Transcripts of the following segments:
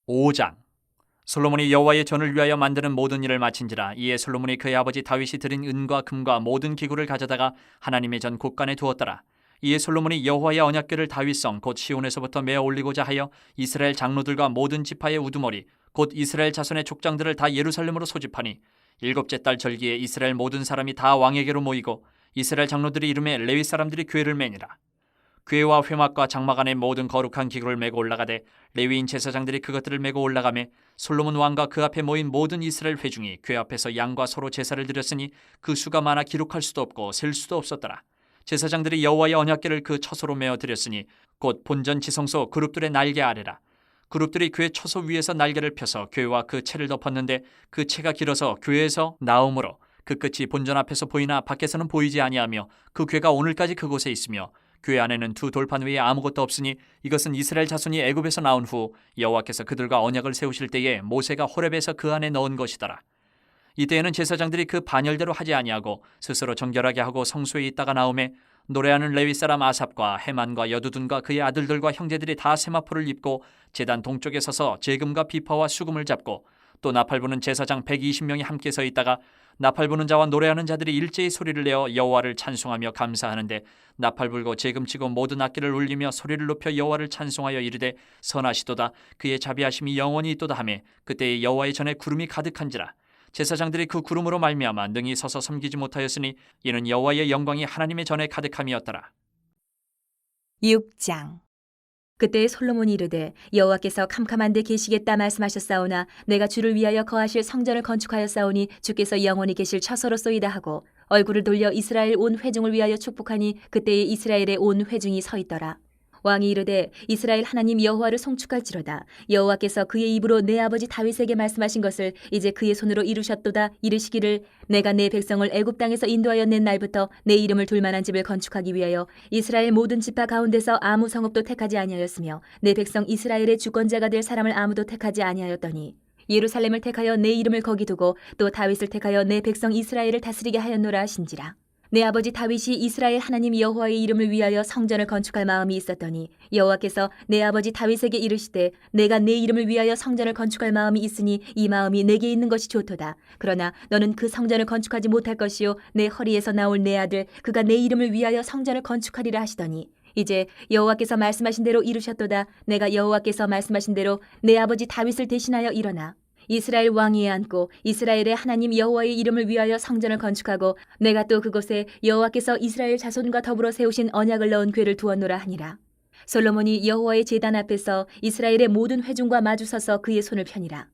5장. 솔로몬이 여호와의 전을 위하여 만드는 모든 일을 마친지라. 이에 솔로몬이 그의 아버지 다윗이 드린 은과 금과 모든 기구를 가져다가 하나님의 전 곳간에 두었더라. 이에 솔로몬이 여호와의 언약궤를 다윗성 곧 시온에서부터 메어 올리고자 하여 이스라엘 장로들과 모든 지파의 우두머리 곧 이스라엘 자손의 족장들을 다 예루살렘으로 소집하니 일곱째 달 절기에 이스라엘 모든 사람이 다 왕에게로 모이고 이스라엘 장로들이 이름에 레위 사람들이 궤를 매니라. 궤와 회막과 장막 안에 모든 거룩한 기구를 메고 올라가되 레위인 제사장들이 그것들을 메고 올라가매 솔로몬 왕과 그 앞에 모인 모든 이스라엘 회중이 궤 앞에서 양과 소로 제사를 드렸으니 그 수가 많아 기록할 수도 없고 셀 수도 없었더라. 제사장들이 여호와의 언약궤를 그 처소로 메어 드렸으니 곧 본전 지성소 그룹들의 날개 아래라. 그룹들이 궤 처소 위에서 날개를 펴서 궤와 그 채를 덮었는데 그 채가 길어서 궤에서 나오므로 그 끝이 본전 앞에서 보이나 밖에서는 보이지 아니하며 그 궤가 오늘까지 그곳에 있으며 궤 안에는 두 돌판 외에 아무것도 없으니 이것은 이스라엘 자손이 애굽에서 나온 후 여호와께서 그들과 언약을 세우실 때에 모세가 호렙에서 그 안에 넣은 것이더라. 이때에는 제사장들이 그 반열대로 하지 아니하고 스스로 정결하게 하고 성소에 있다가 나오매 노래하는 레위 사람 아삽과 헤만과 여두둔과 그의 아들들과 형제들이 다 세마포를 입고 제단 동쪽에 서서 제금과 비파와 수금을 잡고 또 나팔 부는 제사장 120명이 함께 서 있다가 나팔 부는 자와 노래하는 자들이 일제히 소리를 내어 여호와를 찬송하며 감사하는데 나팔 불고 제금 치고 모든 악기를 울리며 소리를 높여 여호와를 찬송하여 이르되 선하시도다 그의 자비하심이 영원히 있도다 하매 그때에 여호와의 전에 구름이 가득한지라. 제사장들이 그 구름으로 말미암아 능히 서서 섬기지 못하였으니 이는 여호와의 영광이 하나님의 전에 가득함이었더라. 6장. 그때 솔로몬이 이르되 여호와께서 캄캄한 데 계시겠다 말씀하셨사오나 내가 주를 위하여 거하실 성전을 건축하였사오니 주께서 영원히 계실 처소로소이다 하고 얼굴을 돌려 이스라엘 온 회중을 위하여 축복하니 그때에 이스라엘의 온 회중이 서 있더라. 왕이 이르되 이스라엘 하나님 여호와를 송축할지로다. 여호와께서 그의 입으로 내 아버지 다윗에게 말씀하신 것을 이제 그의 손으로 이루셨도다. 이르시기를 내가 내 백성을 애굽 땅에서 인도하여 낸 날부터 내 이름을 둘 만한 집을 건축하기 위하여 이스라엘 모든 지파 가운데서 아무 성읍도 택하지 아니하였으며 내 백성 이스라엘의 주권자가 될 사람을 아무도 택하지 아니하였더니 예루살렘을 택하여 내 이름을 거기 두고 또 다윗을 택하여 내 백성 이스라엘을 다스리게 하였노라 하신지라. 내 아버지 다윗이 이스라엘 하나님 여호와의 이름을 위하여 성전을 건축할 마음이 있었더니 여호와께서 내 아버지 다윗에게 이르시되 내가 내 이름을 위하여 성전을 건축할 마음이 있으니 이 마음이 내게 있는 것이 좋도다. 그러나 너는 그 성전을 건축하지 못할 것이요 내 허리에서 나올 내 아들 그가 내 이름을 위하여 성전을 건축하리라 하시더니 이제 여호와께서 말씀하신 대로 이루셨도다. 내가 여호와께서 말씀하신 대로 내 아버지 다윗을 대신하여 일어나 이스라엘 왕위에 앉고 이스라엘의 하나님 여호와의 이름을 위하여 성전을 건축하고 내가 또 그곳에 여호와께서 이스라엘 자손과 더불어 세우신 언약을 넣은 궤를 두었노라 하니라. 솔로몬이 여호와의 제단 앞에서 이스라엘의 모든 회중과 마주서서 그의 손을 펴니라.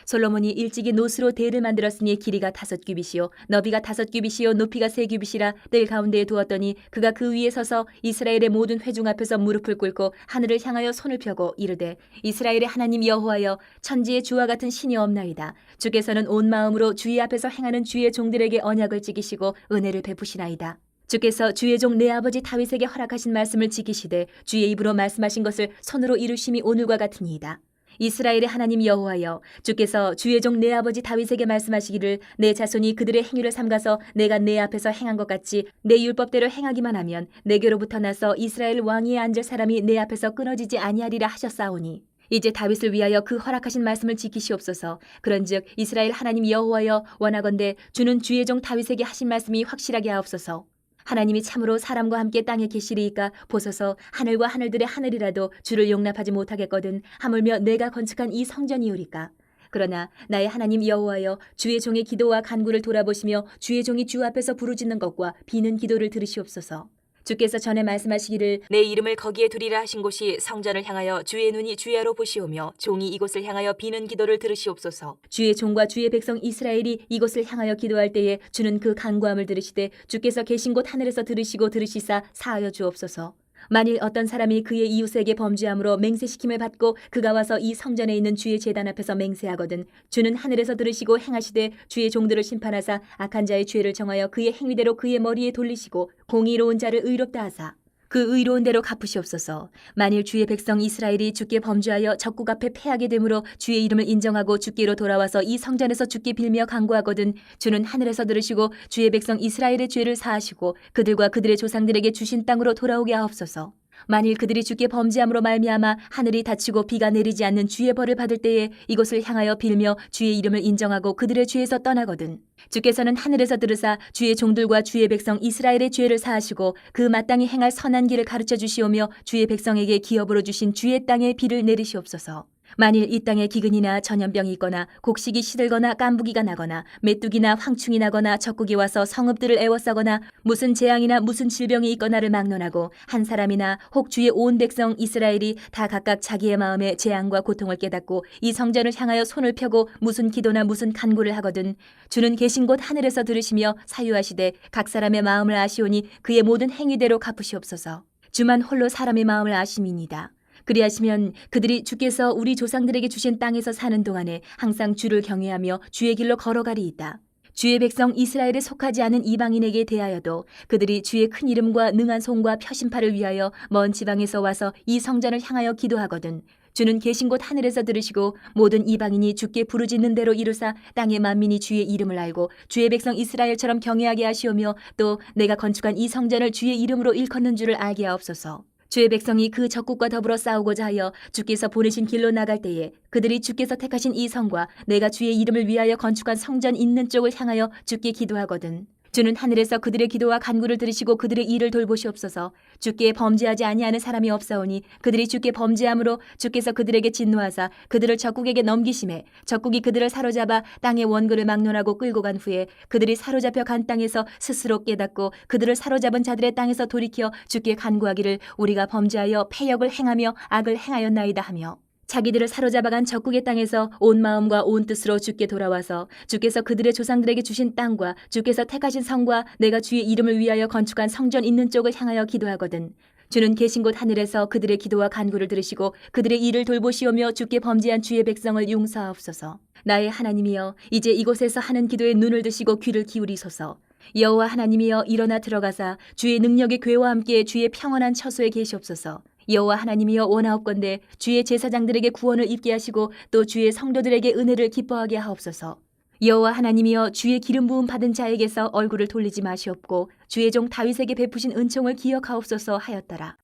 솔로몬이 일찍이 노스로 대를 만들었으니 길이가 5규빗이요 너비가 5규빗이요 높이가 3규빗이라 뜰 가운데에 두었더니 그가 그 위에 서서 이스라엘의 모든 회중 앞에서 무릎을 꿇고 하늘을 향하여 손을 펴고 이르되 이스라엘의 하나님 여호와여 천지에 주와 같은 신이 없나이다. 주께서는 온 마음으로 주의 앞에서 행하는 주의 종들에게 언약을 지키시고 은혜를 베푸시나이다. 주께서 주의 종 내 아버지 다윗에게 허락하신 말씀을 지키시되 주의 입으로 말씀하신 것을 손으로 이루심이 오늘과 같으니이다. 이스라엘의 하나님 여호와여 주께서 주의 종 내 아버지 다윗에게 말씀하시기를 내 자손이 그들의 행위를 삼가서 내가 내 앞에서 행한 것 같이 내 율법대로 행하기만 하면 내게로부터 나서 이스라엘 왕위에 앉을 사람이 내 앞에서 끊어지지 아니하리라 하셨사오니 이제 다윗을 위하여 그 허락하신 말씀을 지키시옵소서. 그런즉 이스라엘 하나님 여호와여 원하건대 주는 주의 종 다윗에게 하신 말씀이 확실하게 하옵소서. 하나님이 참으로 사람과 함께 땅에 계시리이까 보소서 하늘과 하늘들의 하늘이라도 주를 용납하지 못하겠거든 하물며 내가 건축한 이 성전이오리까. 그러나 나의 하나님 여호와여 주의 종의 기도와 간구를 돌아보시며 주의 종이 주 앞에서 부르짖는 것과 비는 기도를 들으시옵소서. 주께서 전에 말씀하시기를 내 이름을 거기에 두리라 하신 곳이 성전을 향하여 주의 눈이 주야로 보시오며 종이 이곳을 향하여 비는 기도를 들으시옵소서. 주의 종과 주의 백성 이스라엘이 이곳을 향하여 기도할 때에 주는 그 간구함을 들으시되 주께서 계신 곳 하늘에서 들으시고 들으시사 사하여 주옵소서. 만일 어떤 사람이 그의 이웃에게 범죄함으로 맹세시킴을 받고 그가 와서 이 성전에 있는 주의 제단 앞에서 맹세하거든 주는 하늘에서 들으시고 행하시되 주의 종들을 심판하사 악한 자의 죄를 정하여 그의 행위대로 그의 머리에 돌리시고 공의로운 자를 의롭다 하사 그 의로운 대로 갚으시옵소서. 만일 주의 백성 이스라엘이 주께 범죄하여 적국 앞에 패하게 되므로 주의 이름을 인정하고 주께로 돌아와서 이 성전에서 주께 빌며 간구하거든 주는 하늘에서 들으시고 주의 백성 이스라엘의 죄를 사하시고 그들과 그들의 조상들에게 주신 땅으로 돌아오게 하옵소서. 만일 그들이 주께 범죄함으로 말미암아 하늘이 닫히고 비가 내리지 않는 주의 벌을 받을 때에 이곳을 향하여 빌며 주의 이름을 인정하고 그들의 죄에서 떠나거든 주께서는 하늘에서 들으사 주의 종들과 주의 백성 이스라엘의 죄를 사하시고 그 마땅히 행할 선한 길을 가르쳐 주시오며 주의 백성에게 기업으로 주신 주의 땅에 비를 내리시옵소서. 만일 이 땅에 기근이나 전염병이 있거나 곡식이 시들거나 깐부기가 나거나 메뚜기나 황충이 나거나 적국이 와서 성읍들을 애워싸거나 무슨 재앙이나 무슨 질병이 있거나를 막론하고 한 사람이나 혹 주의 온 백성 이스라엘이 다 각각 자기의 마음에 재앙과 고통을 깨닫고 이 성전을 향하여 손을 펴고 무슨 기도나 무슨 간구를 하거든 주는 계신 곳 하늘에서 들으시며 사유하시되 각 사람의 마음을 아시오니 그의 모든 행위대로 갚으시옵소서. 주만 홀로 사람의 마음을 아심이니이다. 그리하시면 그들이 주께서 우리 조상들에게 주신 땅에서 사는 동안에 항상 주를 경외하며 주의 길로 걸어가리이다. 주의 백성 이스라엘에 속하지 않은 이방인에게 대하여도 그들이 주의 큰 이름과 능한 손과 표심팔을 위하여 먼 지방에서 와서 이 성전을 향하여 기도하거든 주는 계신 곳 하늘에서 들으시고 모든 이방인이 주께 부르짖는 대로 이루사 땅의 만민이 주의 이름을 알고 주의 백성 이스라엘처럼 경외하게 하시오며 또 내가 건축한 이 성전을 주의 이름으로 일컫는 줄을 알게 하옵소서. 주의 백성이 그 적국과 더불어 싸우고자 하여 주께서 보내신 길로 나갈 때에 그들이 주께서 택하신 이 성과 내가 주의 이름을 위하여 건축한 성전 있는 쪽을 향하여 주께 기도하거든 주는 하늘에서 그들의 기도와 간구를 들으시고 그들의 일을 돌보시옵소서. 주께 범죄하지 아니하는 사람이 없사오니 그들이 주께 범죄함으로 주께서 그들에게 진노하사 그들을 적국에게 넘기심에 적국이 그들을 사로잡아 땅의 원그를 막론하고 끌고 간 후에 그들이 사로잡혀 간 땅에서 스스로 깨닫고 그들을 사로잡은 자들의 땅에서 돌이켜 주께 간구하기를 우리가 범죄하여 패역을 행하며 악을 행하였나이다 하며 자기들을 사로잡아간 적국의 땅에서 온 마음과 온 뜻으로 주께 돌아와서 주께서 그들의 조상들에게 주신 땅과 주께서 택하신 성과 내가 주의 이름을 위하여 건축한 성전 있는 쪽을 향하여 기도하거든 주는 계신 곳 하늘에서 그들의 기도와 간구를 들으시고 그들의 일을 돌보시오며 주께 범죄한 주의 백성을 용서하옵소서. 나의 하나님이여 이제 이곳에서 하는 기도에 눈을 드시고 귀를 기울이소서. 여호와 하나님이여 일어나 들어가사 주의 능력의 궤와 함께 주의 평안한 처소에 계시옵소서. 여호와 하나님이여 원하옵건대 주의 제사장들에게 구원을 입게 하시고 또 주의 성도들에게 은혜를 기뻐하게 하옵소서. 여호와 하나님이여 주의 기름 부음 받은 자에게서 얼굴을 돌리지 마시옵고 주의 종 다윗에게 베푸신 은총을 기억하옵소서 하였더라.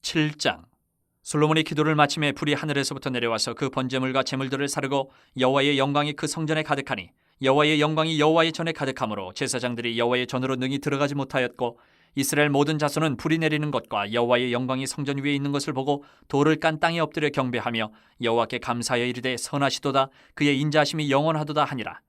7장 솔로몬이 기도를 마침에 불이 하늘에서부터 내려와서 그 번제물과 제물들을 사르고 여호와의 영광이 그 성전에 가득하니 여호와의 영광이 여호와의 전에 가득하므로 제사장들이 여호와의 전으로 능히 들어가지 못하였고 이스라엘 모든 자손은 불이 내리는 것과 여호와의 영광이 성전 위에 있는 것을 보고 돌을 깐 땅에 엎드려 경배하며 여호와께 감사하여 이르되 선하시도다 그의 인자하심이 영원하도다 하니라.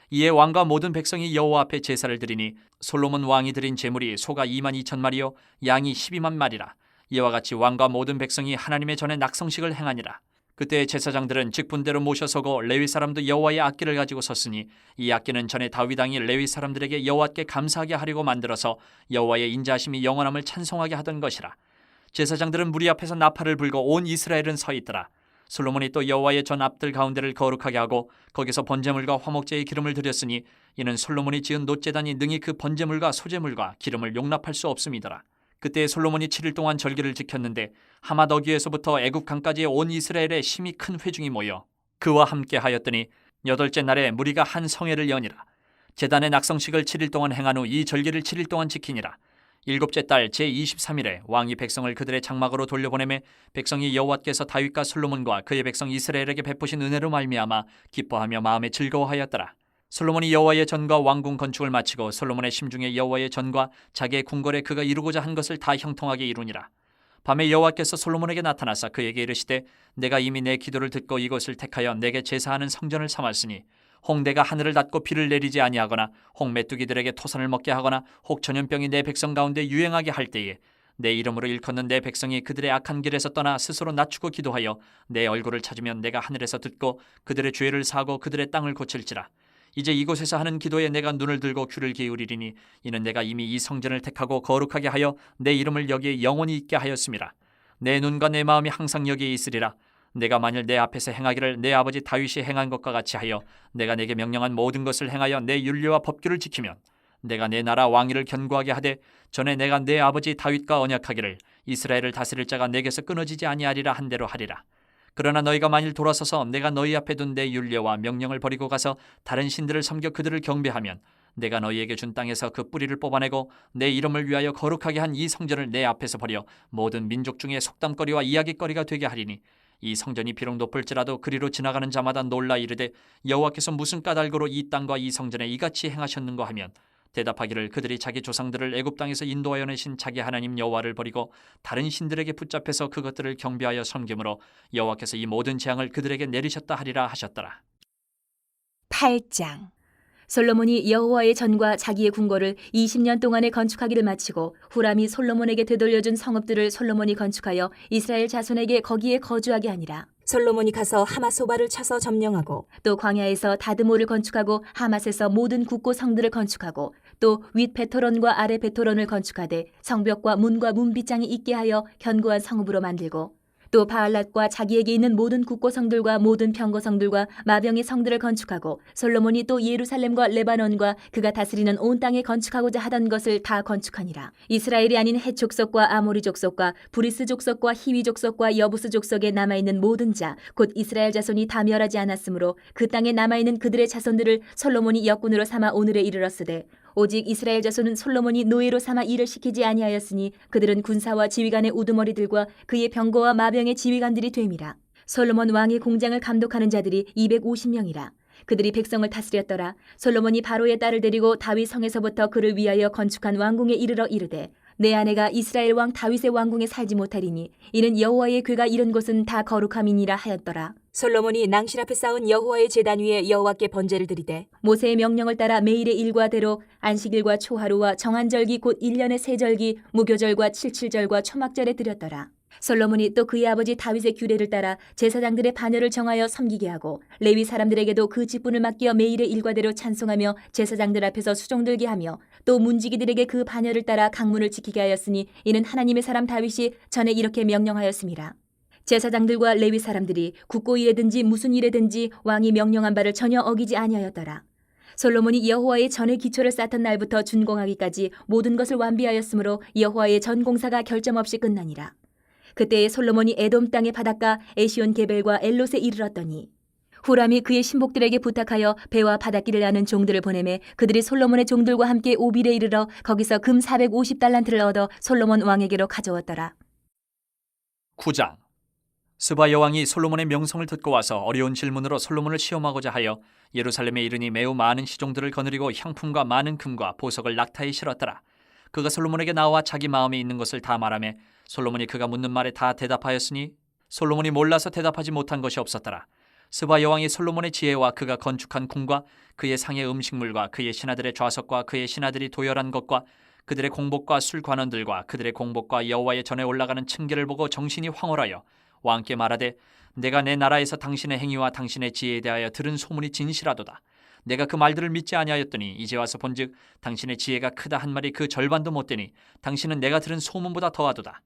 이에 왕과 모든 백성이 여호와 앞에 제사를 드리니 솔로몬 왕이 드린 제물이 소가 22,000마리요 양이 12,000마리라. 이와 같이 왕과 모든 백성이 하나님의 전에 낙성식을 행하니라. 그때 제사장들은 직분대로 모셔서고 레위 사람도 여호와의 악기를 가지고 섰으니 이 악기는 전에 다윗 왕이 레위 사람들에게 여호와께 감사하게 하려고 만들어서 여호와의 인자하심이 영원함을 찬송하게 하던 것이라. 제사장들은 무리 앞에서 나팔을 불고 온 이스라엘은 서 있더라. 솔로몬이 또 여호와의 전 앞들 가운데를 거룩하게 하고 거기서 번제물과 화목제의 기름을 드렸으니 이는 솔로몬이 지은 놋제단이 능히 그 번제물과 소제물과 기름을 용납할 수 없음이더라. 그때 솔로몬이 7일 동안 절기를 지켰는데 하맛 어귀에서부터 애굽 강까지의 온 이스라엘에 심히 큰 회중이 모여 그와 함께 하였더니 8째 날에 무리가 한 성회를 여니라. 제단의 낙성식을 7일 동안 행한 후 이 절기를 7일 동안 지키니라. 7째 달 제23일에 왕이 백성을 그들의 장막으로 돌려보내매 백성이 여호와께서 다윗과 솔로몬과 그의 백성 이스라엘에게 베푸신 은혜로 말미암아 기뻐하며 마음에 즐거워하였더라. 솔로몬이 여호와의 전과 왕궁 건축을 마치고 솔로몬의 심중에 여호와의 전과 자기의 궁궐에 그가 이루고자 한 것을 다 형통하게 이루니라. 밤에 여호와께서 솔로몬에게 나타나사 그에게 이르시되 내가 이미 내 기도를 듣고 이곳을 택하여 내게 제사하는 성전을 삼았으니 혹 내가 하늘을 닫고 비를 내리지 아니하거나 혹 메뚜기들에게 토산을 먹게 하거나 혹 전염병이 내 백성 가운데 유행하게 할 때에 내 이름으로 일컫는 내 백성이 그들의 악한 길에서 떠나 스스로 낮추고 기도하여 내 얼굴을 찾으면 내가 하늘에서 듣고 그들의 죄를 사하고 그들의 땅을 고칠지라. 이제 이곳에서 하는 기도에 내가 눈을 들고 귀를 기울이리니 이는 내가 이미 이 성전을 택하고 거룩하게 하여 내 이름을 여기에 영원히 있게 하였음이라. 내 눈과 내 마음이 항상 여기에 있으리라. 내가 만일 내 앞에서 행하기를 내 아버지 다윗이 행한 것과 같이 하여 내가 내게 명령한 모든 것을 행하여 내 율례와 법규를 지키면 내가 내 나라 왕위를 견고하게 하되 전에 내가 내 아버지 다윗과 언약하기를 이스라엘을 다스릴 자가 내게서 끊어지지 아니하리라 한 대로 하리라. 그러나 너희가 만일 돌아서서 내가 너희 앞에 둔 내 율례와 명령을 버리고 가서 다른 신들을 섬겨 그들을 경배하면 내가 너희에게 준 땅에서 그 뿌리를 뽑아내고 내 이름을 위하여 거룩하게 한 이 성전을 내 앞에서 버려 모든 민족 중에 속담거리와 이야기거리가 되게 하리니 이 성전이 비록 높을지라도 그리로 지나가는 자마다 놀라 이르되 여호와께서 무슨 까닭으로 이 땅과 이 성전에 이같이 행하셨는가 하면 대답하기를 그들이 자기 조상들을 애굽 땅에서 인도하여 내신 자기 하나님 여호와를 버리고 다른 신들에게 붙잡혀서 그것들을 경배하여 섬김으로 여호와께서 이 모든 재앙을 그들에게 내리셨다 하리라 하셨더라. 8장. 솔로몬이 여호와의 전과 자기의 궁궐을 20년 동안에 건축하기를 마치고 후람이 솔로몬에게 되돌려준 성읍들을 솔로몬이 건축하여 이스라엘 자손에게 거기에 거주하게 하니라. 솔로몬이 가서 하마소바를 쳐서 점령하고 또 광야에서 다드모를 건축하고 하맛에서 모든 국고 성들을 건축하고 또 윗 베토론과 아래 베토론을 건축하되 성벽과 문과 문빗장이 있게 하여 견고한 성읍으로 만들고 또 바알랏과 자기에게 있는 모든 국고성들과 모든 병거성들과 마병의 성들을 건축하고 솔로몬이 또 예루살렘과 레바논과 그가 다스리는 온 땅에 건축하고자 하던 것을 다 건축하니라. 이스라엘이 아닌 헷 족속과 아모리 족속과 브리스 족속과 히위 족속과 여부스 족속에 남아있는 모든 자 곧 이스라엘 자손이 다 멸하지 않았으므로 그 땅에 남아있는 그들의 자손들을 솔로몬이 역군으로 삼아 오늘에 이르렀으되 오직 이스라엘 자손은 솔로몬이 노예로 삼아 일을 시키지 아니하였으니 그들은 군사와 지휘관의 우두머리들과 그의 병거와 마병의 지휘관들이 됨이라. 솔로몬 왕의 공장을 감독하는 자들이 250명이라. 그들이 백성을 다스렸더라. 솔로몬이 바로의 딸을 데리고 다윗 성에서부터 그를 위하여 건축한 왕궁에 이르러 이르되 내 아내가 이스라엘 왕 다윗의 왕궁에 살지 못하리니 이는 여호와의 궤가 이른 곳은 다 거룩함이니라 하였더라. 솔로몬이 낭실 앞에 쌓은 여호와의 제단 위에 여호와께 번제를 드리되 모세의 명령을 따라 매일의 일과대로 안식일과 초하루와 정한절기 곧 1년의 세 절기 무교절과 칠칠절과 초막절에 드렸더라. 솔로몬이 또 그의 아버지 다윗의 규례를 따라 제사장들의 반열을 정하여 섬기게 하고 레위 사람들에게도 그 직분을 맡겨 매일의 일과대로 찬송하며 제사장들 앞에서 수종 들게 하며 또 문지기들에게 그 반열을 따라 강문을 지키게 하였으니 이는 하나님의 사람 다윗이 전에 이렇게 명령하였음이라. 제사장들과 레위 사람들이 국고 일에든지 무슨 일에든지 왕이 명령한 바를 전혀 어기지 아니하였더라. 솔로몬이 여호와의 전의 기초를 쌓던 날부터 준공하기까지 모든 것을 완비하였으므로 여호와의 전 공사가 결점 없이 끝나니라. 그때에 솔로몬이 에돔 땅의 바닷가 에시온 게벨과 엘롯에 이르렀더니 후람이 그의 신복들에게 부탁하여 배와 바닷길을 아는 종들을 보내매 그들이 솔로몬의 종들과 함께 오빌에 이르러 거기서 금 450달란트를 얻어 솔로몬 왕에게로 가져왔더라. 9장. 스바 여왕이 솔로몬의 명성을 듣고 와서 어려운 질문으로 솔로몬을 시험하고자 하여 예루살렘에 이르니 매우 많은 시종들을 거느리고 향품과 많은 금과 보석을 낙타에 실었더라. 그가 솔로몬에게 나와 자기 마음에 있는 것을 다 말하며 솔로몬이 그가 묻는 말에 다 대답하였으니 솔로몬이 몰라서 대답하지 못한 것이 없었더라. 스바 여왕이 솔로몬의 지혜와 그가 건축한 궁과 그의 상의 음식물과 그의 신하들의 좌석과 그의 신하들이 도열한 것과 그들의 공복과 술 관원들과 그들의 공복과 여호와의 전에 올라가는 층계를 보고 정신이 황홀하여 왕께 말하되 내가 내 나라에서 당신의 행위와 당신의 지혜에 대하여 들은 소문이 진실하도다. 내가 그 말들을 믿지 아니하였더니 이제 와서 본즉 당신의 지혜가 크다 한 말이 그 절반도 못 되니 당신은 내가 들은 소문보다 더하도다.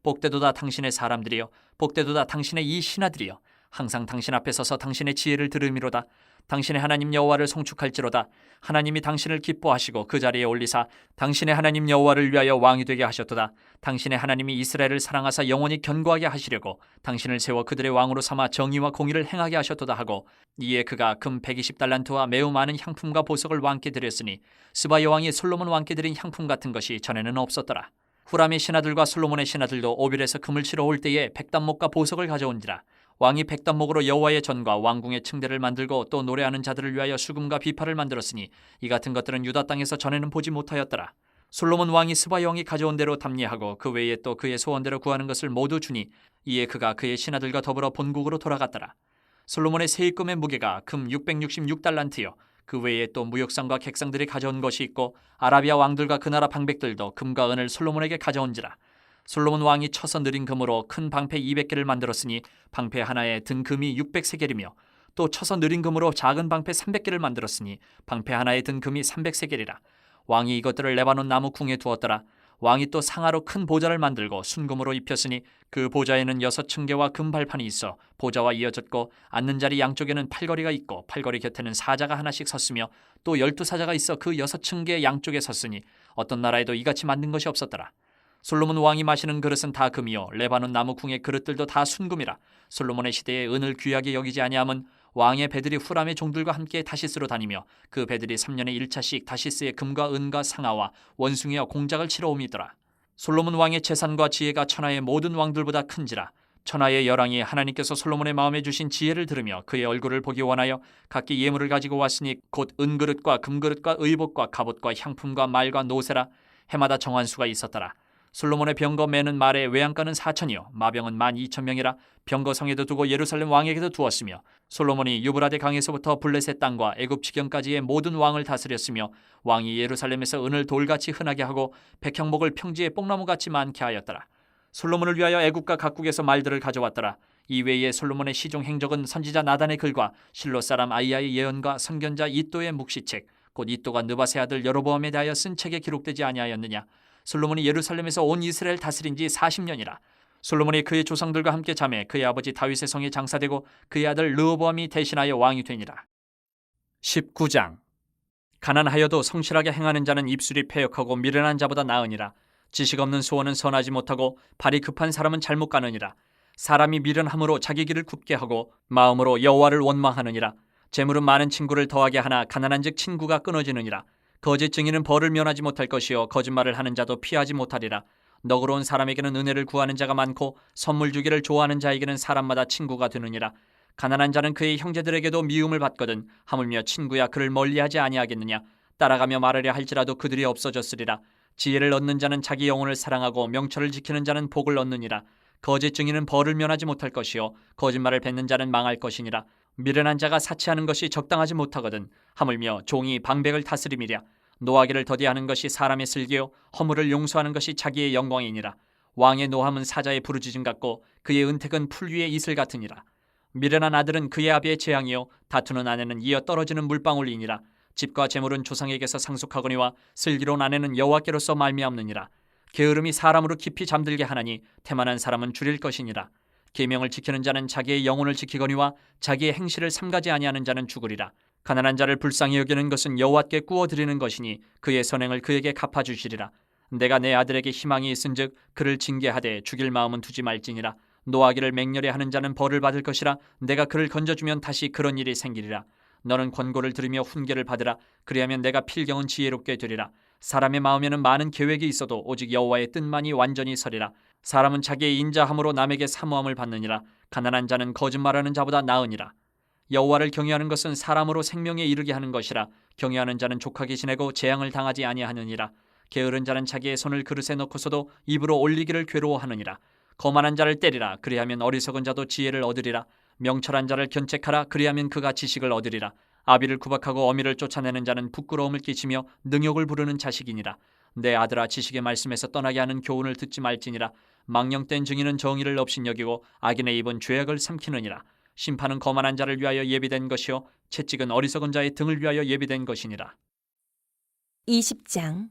복되도다 당신의 사람들이여 복되도다 당신의 이 신하들이여 항상 당신 앞에 서서 당신의 지혜를 들음이로다. 당신의 하나님 여호와를 송축할지로다. 하나님이 당신을 기뻐하시고 그 자리에 올리사 당신의 하나님 여호와를 위하여 왕이 되게 하셨도다. 당신의 하나님이 이스라엘을 사랑하사 영원히 견고하게 하시려고 당신을 세워 그들의 왕으로 삼아 정의와 공의를 행하게 하셨도다 하고 이에 그가 금 120달란트와 매우 많은 향품과 보석을 왕께 드렸으니 스바 여왕이 솔로몬 왕께 드린 향품 같은 것이 전에는 없었더라. 후람의 신하들과 솔로몬의 신하들도 오빌에서 금을 치러 올 때에 백단목과 보석을 가져온지라. 왕이 백단목으로 여호와의 전과 왕궁의 층대를 만들고 또 노래하는 자들을 위하여 수금과 비파를 만들었으니 이 같은 것들은 유다 땅에서 전에는 보지 못하였더라. 솔로몬 왕이 스바 여왕이 가져온 대로 답례하고 그 외에 또 그의 소원대로 구하는 것을 모두 주니 이에 그가 그의 신하들과 더불어 본국으로 돌아갔더라. 솔로몬의 세입금의 무게가 금 666달란트요 그 외에 또 무역상과 객상들이 가져온 것이 있고 아라비아 왕들과 그 나라 방백들도 금과 은을 솔로몬에게 가져온지라. 솔로몬 왕이 쳐서 느린 금으로 큰 방패 200개를 만들었으니 방패 하나에 든 금이 600세겔이며 또 쳐서 느린 금으로 작은 방패 300개를 만들었으니 방패 하나에 든 금이 300세겔이라. 왕이 이것들을 레바논 나무 궁에 두었더라. 왕이 또 상하로 큰 보좌를 만들고 순금으로 입혔으니 그 보좌에는 6층계와 금 발판이 있어 보좌와 이어졌고 앉는 자리 양쪽에는 팔걸이가 있고 팔걸이 곁에는 사자가 하나씩 섰으며 또 12사자가 있어 그 6층계 양쪽에 섰으니 어떤 나라에도 이같이 만든 것이 없었더라. 솔로몬 왕이 마시는 그릇은 다 금이요 레바논 나무 궁의 그릇들도 다 순금이라. 솔로몬의 시대에 은을 귀하게 여기지 아니함은 왕의 배들이 후람의 종들과 함께 다시스로 다니며 그 배들이 3년에 1차씩 다시스의 금과 은과 상아와 원숭이와 공작을 치러 옴이더라. 솔로몬 왕의 재산과 지혜가 천하의 모든 왕들보다 큰지라. 천하의 열왕이 하나님께서 솔로몬의 마음에 주신 지혜를 들으며 그의 얼굴을 보기 원하여 각기 예물을 가지고 왔으니 곧 은그릇과 금그릇과 의복과 갑옷과 향품과 말과 노새라. 해마다 정한 수가 있었더라. 솔로몬의 병거 매는 말의 외양간은 4천이요 마병은 12,000명이라. 병거 성에도 두고 예루살렘 왕에게도 두었으며 솔로몬이 유브라데 강에서부터 블레셋 땅과 애굽 지경까지의 모든 왕을 다스렸으며 왕이 예루살렘에서 은을 돌같이 흔하게 하고 백향목을 평지에 뽕나무같이 많게 하였더라. 솔로몬을 위하여 애국과 각국에서 말들을 가져왔더라. 이외에 솔로몬의 시종 행적은 선지자 나단의 글과 실로 사람 아이야의 예언과 선견자 이도의 묵시책 곧 이도가 느바세 아들 여로보암에 대하여 쓴 책에 기록되지 아니하였느냐. 솔로몬이 예루살렘에서 온 이스라엘 다스린 지 40년이라. 솔로몬이 그의 조상들과 함께 잠에 그의 아버지 다윗의 성에 장사되고 그의 아들 르호보암이 대신하여 왕이 되니라. 19장. 가난하여도 성실하게 행하는 자는 입술이 패역하고 미련한 자보다 나으니라. 지식 없는 소원은 선하지 못하고 발이 급한 사람은 잘못 가느니라. 사람이 미련함으로 자기 길을 굽게 하고 마음으로 여호와를 원망하느니라. 재물은 많은 친구를 더하게 하나 가난한즉 친구가 끊어지느니라. 거짓 증인은 벌을 면하지 못할 것이요 거짓말을 하는 자도 피하지 못하리라. 너그러운 사람에게는 은혜를 구하는 자가 많고 선물 주기를 좋아하는 자에게는 사람마다 친구가 되느니라. 가난한 자는 그의 형제들에게도 미움을 받거든 하물며 친구야 그를 멀리하지 아니하겠느냐. 따라가며 말하려 할지라도 그들이 없어졌으리라. 지혜를 얻는 자는 자기 영혼을 사랑하고 명철을 지키는 자는 복을 얻느니라. 거짓 증인은 벌을 면하지 못할 것이요 거짓말을 뱉는 자는 망할 것이니라. 미련한 자가 사치하는 것이 적당하지 못하거든 하물며 종이 방백을 다스림이랴. 노하기를 더디하는 것이 사람의 슬기요 허물을 용서하는 것이 자기의 영광이니라. 왕의 노함은 사자의 부르짖음 같고 그의 은택은 풀 위의 이슬 같으니라. 미련한 아들은 그의 아비의 재앙이요 다투는 아내는 이어 떨어지는 물방울이니라. 집과 재물은 조상에게서 상속하거니와 슬기로운 아내는 여호와께로서 말미암느니라. 게으름이 사람으로 깊이 잠들게 하나니 태만한 사람은 줄일 것이니라. 계명을 지키는 자는 자기의 영혼을 지키거니와 자기의 행실을 삼가지 아니하는 자는 죽으리라. 가난한 자를 불쌍히 여기는 것은 여호와께 구워드리는 것이니 그의 선행을 그에게 갚아주시리라. 내가 내 아들에게 희망이 있은즉 그를 징계하되 죽일 마음은 두지 말지니라. 노하기를 맹렬히 하는 자는 벌을 받을 것이라. 내가 그를 건져주면 다시 그런 일이 생기리라. 너는 권고를 들으며 훈계를 받으라. 그리하면 내가 필경은 지혜롭게 되리라. 사람의 마음에는 많은 계획이 있어도 오직 여호와의 뜻만이 완전히 서리라. 사람은 자기의 인자함으로 남에게 사모함을 받느니라. 가난한 자는 거짓말하는 자보다 나으니라. 여호와를 경외하는 것은 사람으로 생명에 이르게 하는 것이라. 경외하는 자는 족하게 지내고 재앙을 당하지 아니하느니라. 게으른 자는 자기의 손을 그릇에 넣고서도 입으로 올리기를 괴로워하느니라. 거만한 자를 때리라. 그리하면 어리석은 자도 지혜를 얻으리라. 명철한 자를 견책하라. 그리하면 그가 지식을 얻으리라. 아비를 구박하고 어미를 쫓아내는 자는 부끄러움을 끼치며 능욕을 부르는 자식이니라. 내 아들아 지식의 말씀에서 떠나게 하는 교훈을 듣지 말지니라. 망령된 증인은 정의를 업신여기고 악인의 입은 죄악을 삼키느니라. 심판은 거만한 자를 위하여 예비된 것이요 채찍은 어리석은 자의 등을 위하여 예비된 것이니라. 20장.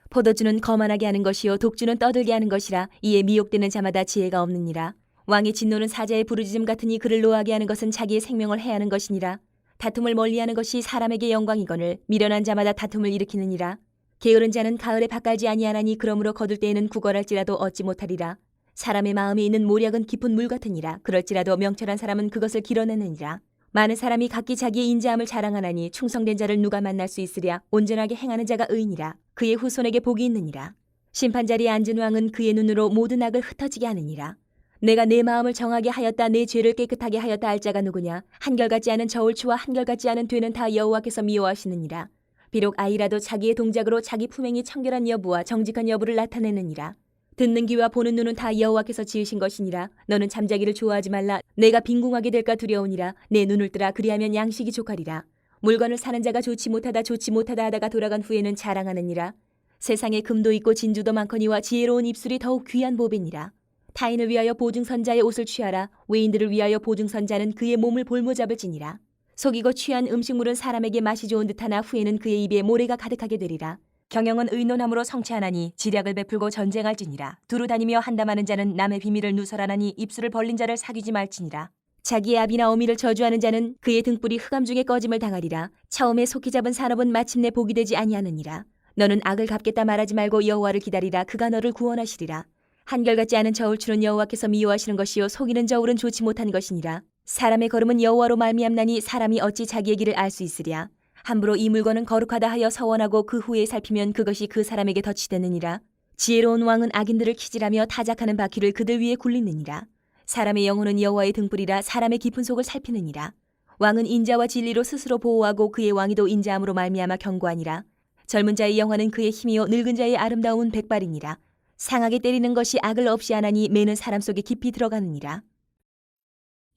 포도주는 거만하게 하는 것이요 독주는 떠들게 하는 것이라. 이에 미혹되는 자마다 지혜가 없느니라. 왕의 진노는 사자의 부르짖음 같으니 그를 노하게 하는 것은 자기의 생명을 해하는 것이니라. 다툼을 멀리하는 것이 사람에게 영광이거늘 미련한 자마다 다툼을 일으키느니라. 게으른 자는 가을에 밭갈지 아니하나니 그러므로 거둘 때에는 구걸할지라도 얻지 못하리라. 사람의 마음에 있는 모략은 깊은 물 같으니라. 그럴지라도 명철한 사람은 그것을 길어내느니라. 많은 사람이 각기 자기의 인자함을 자랑하나니 충성된 자를 누가 만날 수 있으랴. 온전하게 행하는 자가 의인이라. 그의 후손에게 복이 있느니라. 심판자리에 앉은 왕은 그의 눈으로 모든 악을 흩어지게 하느니라. 내가 내 마음을 정하게 하였다 내 죄를 깨끗하게 하였다 할 자가 누구냐. 한결같지 않은 저울추와 한결같지 않은 되는 다 여호와께서 미워하시느니라. 비록 아이라도 자기의 동작으로 자기 품행이 청결한 여부와 정직한 여부를 나타내느니라. 듣는 귀와 보는 눈은 다 여호와께서 지으신 것이니라. 너는 잠자기를 좋아하지 말라. 내가 빈궁하게 될까 두려우니라. 내 눈을 뜨라. 그리하면 양식이 족하리라. 물건을 사는 자가 좋지 못하다 하다가 돌아간 후에는 자랑하느니라. 세상에 금도 있고 진주도 많거니와 지혜로운 입술이 더욱 귀한 보배니라. 타인을 위하여 보증선자의 옷을 취하라. 외인들을 위하여 보증선자는 그의 몸을 볼모잡을지니라. 속이고 취한 음식물은 사람에게 맛이 좋은 듯하나 후에는 그의 입에 모래가 가득하게 되리라. 경영은 의논함으로 성취하나니 지략을 베풀고 전쟁할지니라. 두루 다니며 한담하는 자는 남의 비밀을 누설하나니 입술을 벌린 자를 사귀지 말지니라. 자기의 아비나 어미를 저주하는 자는 그의 등불이 흑암 중에 꺼짐을 당하리라. 처음에 속히 잡은 산업은 마침내 복이 되지 아니하느니라. 너는 악을 갚겠다 말하지 말고 여호와를 기다리라. 그가 너를 구원하시리라. 한결같지 않은 저울추는 여호와께서 미워하시는 것이요 속이는 저울은 좋지 못한 것이니라. 사람의 걸음은 여호와로 말미암나니 사람이 어찌 자기의 길을 알 수 있으랴. 함부로 이 물건은 거룩하다 하여 서원하고 그 후에 살피면 그것이 그 사람에게 덫이 되느니라. 지혜로운 왕은 악인들을 키질하며 타작하는 바퀴를 그들 위에 굴리느니라. 사람의 영혼은 여호와의 등불이라 사람의 깊은 속을 살피느니라. 왕은 인자와 진리로 스스로 보호하고 그의 왕위도 인자함으로 말미암아 견고하니라. 젊은 자의 영화는 그의 힘이요 늙은 자의 아름다움은 백발이니라. 상하게 때리는 것이 악을 없이 하나니 매는 사람 속에 깊이 들어가느니라.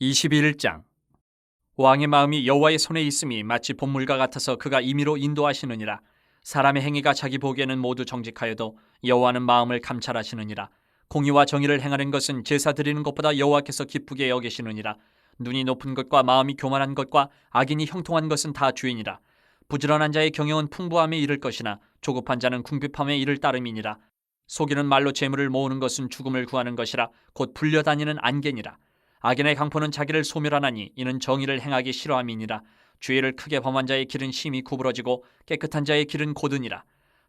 21장. 왕의 마음이 여호와의 손에 있음이 마치 봇물과 같아서 그가 임의로 인도하시느니라. 사람의 행위가 자기 보기에는 모두 정직하여도 여호와는 마음을 감찰하시느니라. 공의와 정의를 행하는 것은 제사 드리는 것보다 여호와께서 기쁘게 여기시느니라. 눈이 높은 것과 마음이 교만한 것과 악인이 형통한 것은 다 주인이라. 부지런한 자의 경영은 풍부함에 이를 것이나 조급한 자는 궁핍함에 이를 따름이니라. 속이는 말로 재물을 모으는 것은 죽음을 구하는 것이라 곧 불려다니는 안개니라. 악인의 강포는 자기를 소멸하나니 이는 정의를 행하기 싫어함이니라. 죄를 크게 범한 자의 길은 심히 구부러지고 깨끗한 자의 길은 고드니라.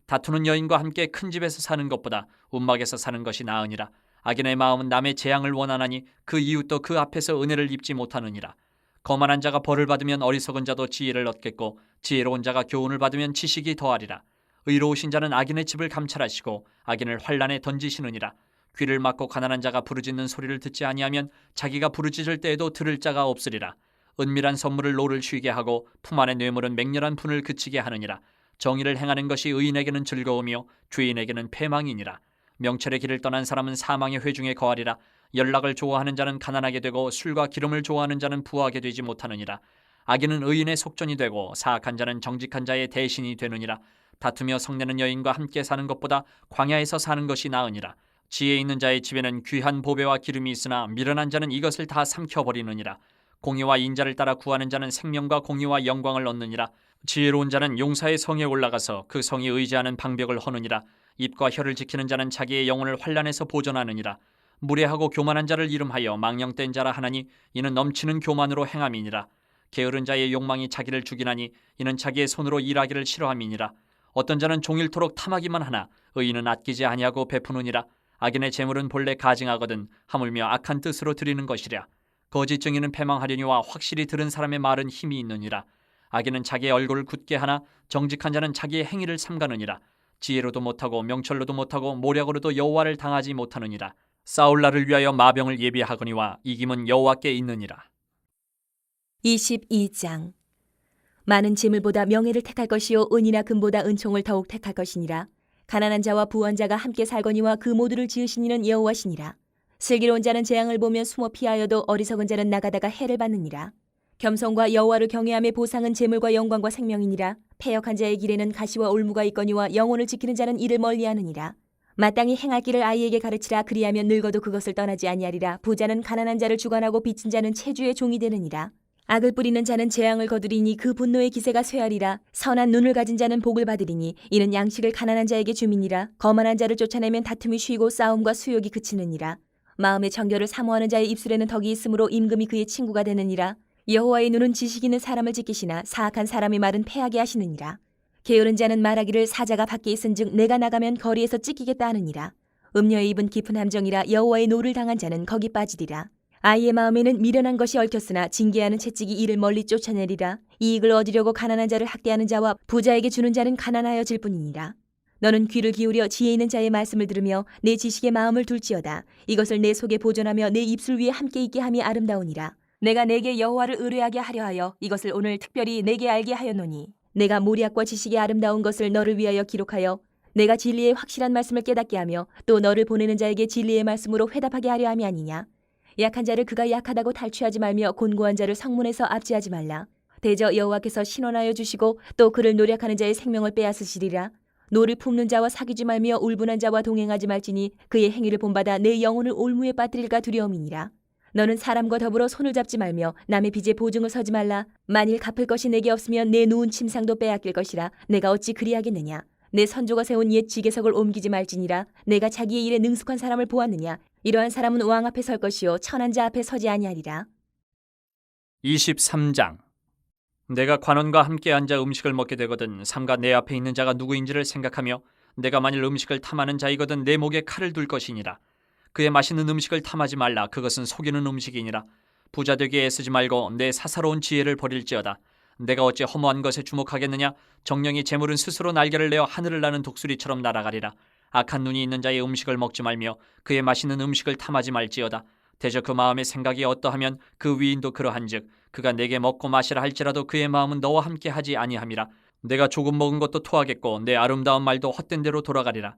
다투는 여인과 함께 큰 집에서 사는 것보다 움막에서 사는 것이 나으니라. 악인의 마음은 남의 재앙을 원하나니 그 이웃도 그 앞에서 은혜를 입지 못하느니라. 거만한 자가 벌을 받으면 어리석은 자도 지혜를 얻겠고 지혜로운 자가 교훈을 받으면 지식이 더하리라. 의로우신 자는 악인의 집을 감찰하시고 악인을 환란에 던지시느니라. 귀를 막고 가난한 자가 부르짖는 소리를 듣지 아니하면 자기가 부르짖을 때에도 들을 자가 없으리라. 은밀한 선물을 노를 쉬게 하고 품 안의 뇌물은 맹렬한 분을 그치게 하느니라. 정의를 행하는 것이 의인에게는 즐거우며 죄인에게는 패망이니라. 명철의 길을 떠난 사람은 사망의 회중에 거하리라. 연락을 좋아하는 자는 가난하게 되고 술과 기름을 좋아하는 자는 부하게 되지 못하느니라. 악인은 의인의 속전이 되고 사악한 자는 정직한 자의 대신이 되느니라. 다투며 성내는 여인과 함께 사는 것보다 광야에서 사는 것이 나으니라. 지혜 있는 자의 집에는 귀한 보배와 기름이 있으나 미련한 자는 이것을 다 삼켜버리느니라. 공의와 인자를 따라 구하는 자는 생명과 공의와 영광을 얻느니라. 지혜로운 자는 용사의 성에 올라가서 그 성이 의지하는 방벽을 허느니라. 입과 혀를 지키는 자는 자기의 영혼을 환난에서 보존하느니라. 무례하고 교만한 자를 이름하여 망령된 자라 하나니 이는 넘치는 교만으로 행함이니라. 게으른 자의 욕망이 자기를 죽이나니 이는 자기의 손으로 일하기를 싫어함이니라. 어떤 자는 종일토록 탐하기만 하나 의인은 아끼지 아니하고 베푸느니라. 악인의 재물은 본래 가증하거든 하물며 악한 뜻으로 드리는 것이랴. 거짓 증인은 패망하려니와 확실히 들은 사람의 말은 힘이 있느니라. 악인은 자기의 얼굴을 굳게 하나 정직한 자는 자기의 행위를 삼가느니라. 지혜로도 못하고 명철로도 못하고 모략으로도 여호와를 당하지 못하느니라. 싸울 날을 위하여 마병을 예비하거니와 이김은 여호와께 있느니라. 22장. 많은 재물보다 명예를 택할 것이요 은이나 금보다 은총을 더욱 택할 것이니라. 가난한 자와 부한 자가 함께 살거니와 그 모두를 지으신 이는 여호와시니라. 슬기로운 자는 재앙을 보면 숨어 피하여도 어리석은 자는 나가다가 해를 받느니라. 겸손과 여호와를 경외함의 보상은 재물과 영광과 생명이니라. 패역한 자의 길에는 가시와 올무가 있거니와 영혼을 지키는 자는 이를 멀리하느니라. 마땅히 행할 길을 아이에게 가르치라. 그리하면 늙어도 그것을 떠나지 아니하리라. 부자는 가난한 자를 주관하고 빚진 자는 체주의 종이 되느니라. 악을 뿌리는 자는 재앙을 거두리니 그 분노의 기세가 쇠하리라. 선한 눈을 가진 자는 복을 받으리니 이는 양식을 가난한 자에게 주민이라. 거만한 자를 쫓아내면 다툼이 쉬고 싸움과 수욕이 그치느니라. 마음의 정결을 사모하는 자의 입술에는 덕이 있으므로 임금이 그의 친구가 되느니라. 여호와의 눈은 지식 있는 사람을 지키시나 사악한 사람의 말은 패하게 하시느니라. 게으른 자는 말하기를 사자가 밖에 있은즉 내가 나가면 거리에서 찢기겠다 하느니라. 음녀의 입은 깊은 함정이라. 여호와의 노를 당한 자는 거기 빠지리라. 아이의 마음에는 미련한 것이 얽혔으나 징계하는 채찍이 이를 멀리 쫓아내리라. 이익을 얻으려고 가난한 자를 학대하는 자와 부자에게 주는 자는 가난하여질 뿐이니라. 너는 귀를 기울여 지혜 있는 자의 말씀을 들으며 내 지식의 마음을 둘지어다. 이것을 내 속에 보존하며 내 입술 위에 함께 있게 함이 아름다우니라. 내가 내게 여호와를 의뢰하게 하려 하여 이것을 오늘 특별히 내게 알게 하였노니 내가 모략과 지식의 아름다운 것을 너를 위하여 기록하여 내가 진리의 확실한 말씀을 깨닫게 하며 또 너를 보내는 자에게 진리의 말씀으로 회답하게 하려 함이 아니냐. 약한 자를 그가 약하다고 탈취하지 말며 곤고한 자를 성문에서 압제하지 말라. 대저 여호와께서 신원하여 주시고 또 그를 노력하는 자의 생명을 빼앗으시리라. 노를 품는 자와 사귀지 말며 울분한 자와 동행하지 말지니 그의 행위를 본받아 내 영혼을 올무에 빠뜨릴까 두려움이니라. 너는 사람과 더불어 손을 잡지 말며 남의 빚에 보증을 서지 말라. 만일 갚을 것이 내게 없으면 내 누운 침상도 빼앗길 것이라. 내가 어찌 그리하겠느냐. 내 선조가 세운 옛 지계석을 옮기지 말지니라. 내가 자기의 일에 능숙한 사람을 보았느냐. 이러한 사람은 왕 앞에 설 것이요 천한 자 앞에 서지 아니하리라. 23장. 내가 관원과 함께 앉아 음식을 먹게 되거든 삼가 내 앞에 있는 자가 누구인지를 생각하며 내가 만일 음식을 탐하는 자이거든 내 목에 칼을 둘 것이니라. 그의 맛있는 음식을 탐하지 말라. 그것은 속이는 음식이니라. 부자 되기에 애쓰지 말고 내 사사로운 지혜를 버릴지어다. 내가 어찌 허무한 것에 주목하겠느냐? 정령이 재물은 스스로 날개를 내어 하늘을 나는 독수리처럼 날아가리라. 악한 눈이 있는 자의 음식을 먹지 말며 그의 맛있는 음식을 탐하지 말지어다. 대저 그 마음의 생각이 어떠하면 그 위인도 그러한즉 그가 내게 먹고 마시라 할지라도 그의 마음은 너와 함께 하지 아니함이라. 내가 조금 먹은 것도 토하겠고 내 아름다운 말도 헛된 대로 돌아가리라.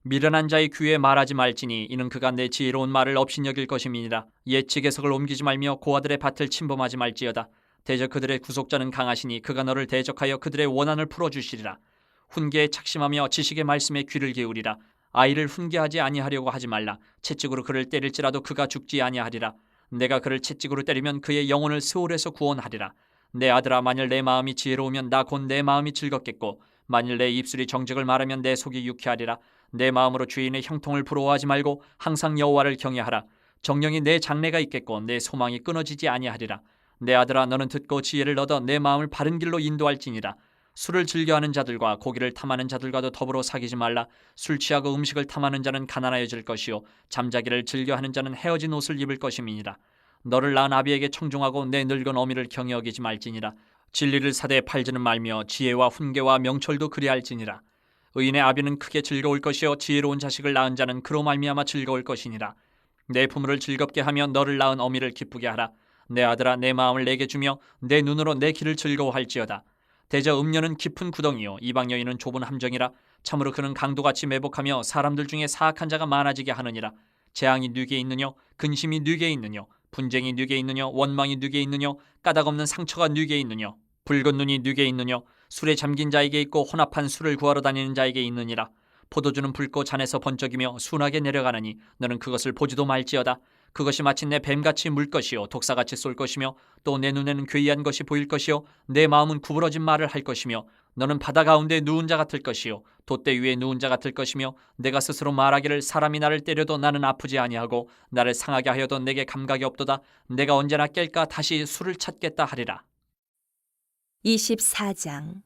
미련한 자의 귀에 말하지 말지니 이는 그가 내 지혜로운 말을 업신여길 것임이니라. 옛 지계석을 옮기지 말며 고아들의 밭을 침범하지 말지어다. 대저 그들의 구속자는 강하시니 그가 너를 대적하여 그들의 원한을 풀어주시리라. 훈계에 착심하며 지식의 말씀에 귀를 기울이라. 아이를 훈계하지 아니하려고 하지 말라. 채찍으로 그를 때릴지라도 그가 죽지 아니하리라. 내가 그를 채찍으로 때리면 그의 영혼을 스올에서 구원하리라. 내 아들아, 만일 내 마음이 지혜로우면 나 곧 내 마음이 즐겁겠고 만일 내 입술이 정직을 말하면 내 속이 유쾌하리라. 내 마음으로 주인의 형통을 부러워하지 말고 항상 여호와를 경외하라. 정령이 내 장래가 있겠고 내 소망이 끊어지지 아니하리라. 내 아들아, 너는 듣고 지혜를 얻어 내 마음을 바른 길로 인도할지니라. 술을 즐겨하는 자들과 고기를 탐하는 자들과도 더불어 사귀지 말라. 술 취하고 음식을 탐하는 자는 가난하여질 것이요 잠자기를 즐겨하는 자는 헤어진 옷을 입을 것임이니라. 너를 낳은 아비에게 청종하고 내 늙은 어미를 경히 여기지 말지니라. 진리를 사대에 팔지는 말며 지혜와 훈계와 명철도 그리할지니라. 의인의 아비는 크게 즐거울 것이요 지혜로운 자식을 낳은 자는 그로 말미암아 즐거울 것이니라. 내 부모를 즐겁게 하며 너를 낳은 어미를 기쁘게 하라. 내 아들아, 내 마음을 내게 주며 내 눈으로 내 길을 즐거워할지어다. 대저 음녀는 깊은 구덩이요 이방 여인은 좁은 함정이라. 참으로 그는 강도같이 매복하며 사람들 중에 사악한 자가 많아지게 하느니라. 재앙이 네게 있느뇨? 근심이 네게 있느뇨? 분쟁이 네게 있느뇨? 원망이 네게 있느뇨? 까닭없는 상처가 네게 있느뇨? 붉은 눈이 네게 있느뇨? 술에 잠긴 자에게 있고 혼합한 술을 구하러 다니는 자에게 있느니라. 포도주는 붉고 잔에서 번쩍이며 순하게 내려가느니 너는 그것을 보지도 말지어다. 그것이 마침내 뱀같이 물 것이요 독사같이 쏠 것이며 또 내 눈에는 괴이한 것이 보일 것이요 내 마음은 구부러진 말을 할 것이며 너는 바다 가운데 누운 자 같을 것이요 돛대 위에 누운 자 같을 것이며 내가 스스로 말하기를 사람이 나를 때려도 나는 아프지 아니하고 나를 상하게 하여도 내게 감각이 없도다. 내가 언제나 깰까 다시 술을 찾겠다 하리라. 24장.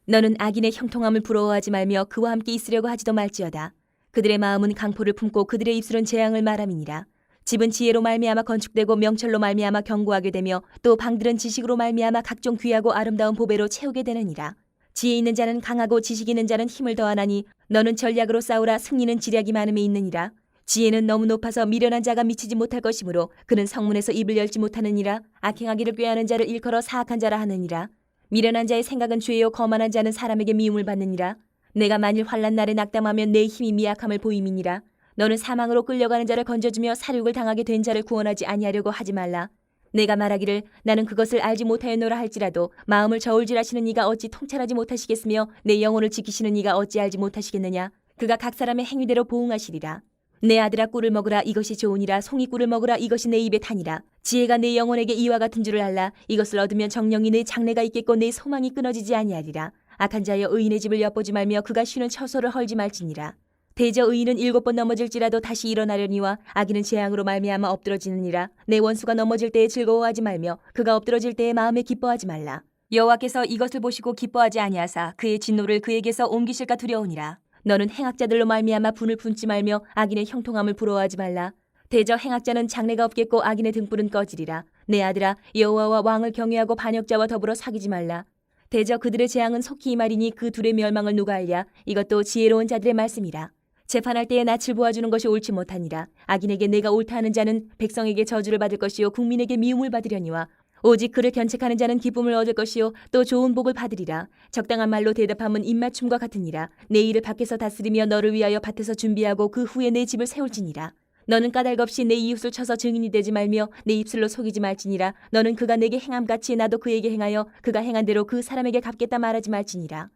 너는 악인의 형통함을 부러워하지 말며 그와 함께 있으려고 하지도 말지어다. 그들의 마음은 강포를 품고 그들의 입술은 재앙을 말함이니라. 집은 지혜로 말미암아 건축되고 명철로 말미암아 견고하게 되며 또 방들은 지식으로 말미암아 각종 귀하고 아름다운 보배로 채우게 되느니라. 지혜 있는 자는 강하고 지식 있는 자는 힘을 더하나니 너는 전략으로 싸우라. 승리는 지략이 많음에 있느니라. 지혜는 너무 높아서 미련한 자가 미치지 못할 것이므로 그는 성문에서 입을 열지 못하느니라. 악행하기를 꾀하는 자를 일컬어 사악한 자라 하느니라. 미련한 자의 생각은 죄요 거만한 자는 사람에게 미움을 받느니라. 내가 만일 환난 날에 낙담하면 내 힘이 미약함을 보임이니라. 너는 사망으로 끌려가는 자를 건져주며 사륙을 당하게 된 자를 구원하지 아니하려고 하지 말라. 내가 말하기를 나는 그것을 알지 못하였노라 할지라도 마음을 저울질하시는 이가 어찌 통찰하지 못하시겠으며 내 영혼을 지키시는 이가 어찌 알지 못하시겠느냐. 그가 각 사람의 행위대로 보응하시리라. 내 아들아, 꿀을 먹으라. 이것이 좋으니라. 송이꿀을 먹으라. 이것이 내 입에 타니라. 지혜가 내 영혼에게 이와 같은 줄을 알라. 이것을 얻으면 정령이 내 장래가 있겠고 내 소망이 끊어지지 아니하리라. 악한 자여, 의인의 집을 엿보지 말며 그가 쉬는 처소를 헐지 말지니라. 대저 의인은 7번 넘어질지라도 다시 일어나려니와 악인은 재앙으로 말미암아 엎드러지느니라. 내 원수가 넘어질 때에 즐거워하지 말며 그가 엎드러질 때에 마음에 기뻐하지 말라. 여호와께서 이것을 보시고 기뻐하지 아니하사 그의 진노를 그에게서 옮기실까 두려우니라. 너는 행악자들로 말미암아 분을 품지 말며 악인의 형통함을 부러워하지 말라. 대저 행악자는 장래가 없겠고 악인의 등불은 꺼지리라. 내 아들아, 여호와와 왕을 경외하고 반역자와 더불어 사귀지 말라. 대저 그들의 재앙은 속히 임하리니 그 둘의 멸망을 누가 알랴. 이것도 지혜로운 자들의 말씀이라. 재판할 때에 낯을 보아주는 것이 옳지 못하니라. 악인에게 내가 옳다 하는 자는 백성에게 저주를 받을 것이요 국민에게 미움을 받으려니와 오직 그를 견책하는 자는 기쁨을 얻을 것이요 또 좋은 복을 받으리라. 적당한 말로 대답함은 입맞춤과 같으니라. 내 일을 밖에서 다스리며 너를 위하여 밭에서 준비하고 그 후에 내 집을 세울지니라. 너는 까닭 없이 내 이웃을 쳐서 증인이 되지 말며 내 입술로 속이지 말지니라. 너는 그가 내게 행함같이 나도 그에게 행하여 그가 행한 대로 그 사람에게 갚겠다 말하지 말지니라.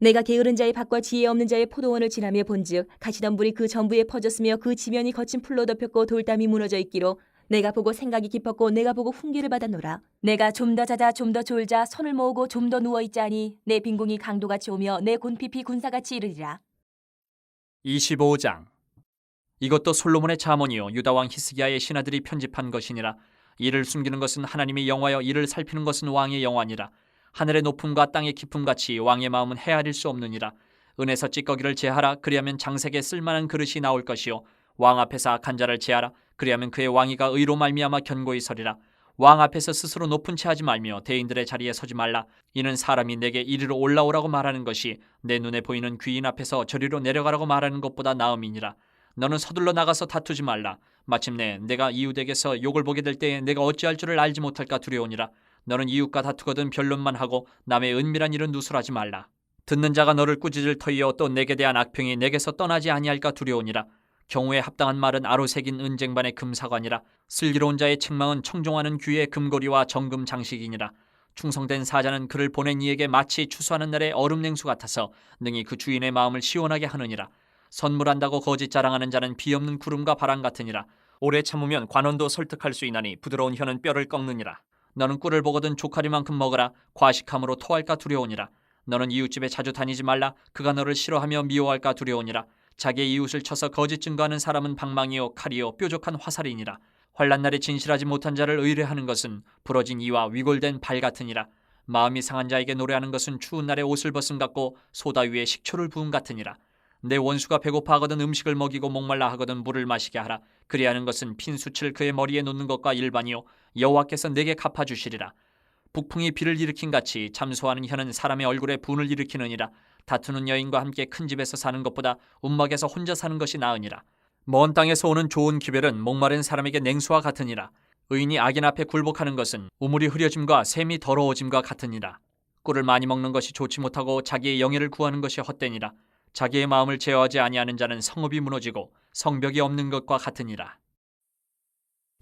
내가 게으른 자의 밭과 지혜 없는 자의 포도원을 지나며 본즉 가시덤불이 그 전부에 퍼졌으며 그 지면이 거친 풀로 덮였고 돌담이 무너져 있기로 내가 보고 생각이 깊었고 내가 보고 훈계를 받았노라. 내가 좀 더 자자 좀 더 졸자 손을 모으고 좀 더 누워있자니 내 빈궁이 강도같이 오며 내 곤핍이 군사같이 이르리라. 25장. 이것도 솔로몬의 잠언이요 유다 왕 히스기야의 신하들이 편집한 것이니라. 이를 숨기는 것은 하나님의 영화여 이를 살피는 것은 왕의 영화니라. 하늘의 높음과 땅의 깊음같이 왕의 마음은 헤아릴 수 없느니라. 은에서 찌꺼기를 제하라. 그리하면 장색에 쓸만한 그릇이 나올 것이요 왕 앞에서 악한 자를 제하라. 그리하면 그의 왕위가 의로 말미암아 견고히 서리라. 왕 앞에서 스스로 높은 채 하지 말며 대인들의 자리에 서지 말라. 이는 사람이 내게 이리로 올라오라고 말하는 것이 내 눈에 보이는 귀인 앞에서 저리로 내려가라고 말하는 것보다 나음이니라. 너는 서둘러 나가서 다투지 말라. 마침내 내가 이웃에게서 욕을 보게 될 때에 내가 어찌할 줄을 알지 못할까 두려우니라. 너는 이웃과 다투거든 변론만 하고 남의 은밀한 일은 누설하지 말라. 듣는 자가 너를 꾸짖을 터이요 또 내게 대한 악평이 내게서 떠나지 아니할까 두려우니라. 경우에 합당한 말은 아로 새긴 은쟁반의 금사관이라. 슬기로운 자의 책망은 청종하는 귀의 금고리와 정금 장식이니라. 충성된 사자는 그를 보낸 이에게 마치 추수하는 날의 얼음 냉수 같아서 능히 그 주인의 마음을 시원하게 하느니라. 선물한다고 거짓 자랑하는 자는 비 없는 구름과 바람 같으니라. 오래 참으면 관원도 설득할 수 있나니 부드러운 혀는 뼈를 꺾느니라. 너는 꿀을 보거든 조카리만큼 먹으라. 과식함으로 토할까 두려우니라. 너는 이웃집에 자주 다니지 말라. 그가 너를 싫어하며 미워할까 두려우니라. 자기의 이웃을 쳐서 거짓 증거하는 사람은 방망이요 칼이요 뾰족한 화살이니라. 환난 날에 진실하지 못한 자를 의뢰하는 것은 부러진 이와 위골된 발 같으니라. 마음이 상한 자에게 노래하는 것은 추운 날에 옷을 벗음 같고 소다 위에 식초를 부음 같으니라. 내 원수가 배고파 하거든 음식을 먹이고 목말라 하거든 물을 마시게 하라. 그리하는 것은 핀수치를 그의 머리에 놓는 것과 일반이요 여호와께서 내게 갚아주시리라. 북풍이 비를 일으킨 같이 참소하는 혀는 사람의 얼굴에 분을 일으키느니라. 다투는 여인과 함께 큰 집에서 사는 것보다 움막에서 혼자 사는 것이 나으니라. 먼 땅에서 오는 좋은 기별은 목마른 사람에게 냉수와 같으니라. 의인이 악인 앞에 굴복하는 것은 우물이 흐려짐과 샘이 더러워짐과 같으니라. 꿀을 많이 먹는 것이 좋지 못하고 자기의 영예를 구하는 것이 헛되니라. 자기의 마음을 제어하지 아니하는 자는 성읍이 무너지고 성벽이 없는 것과 같으니라.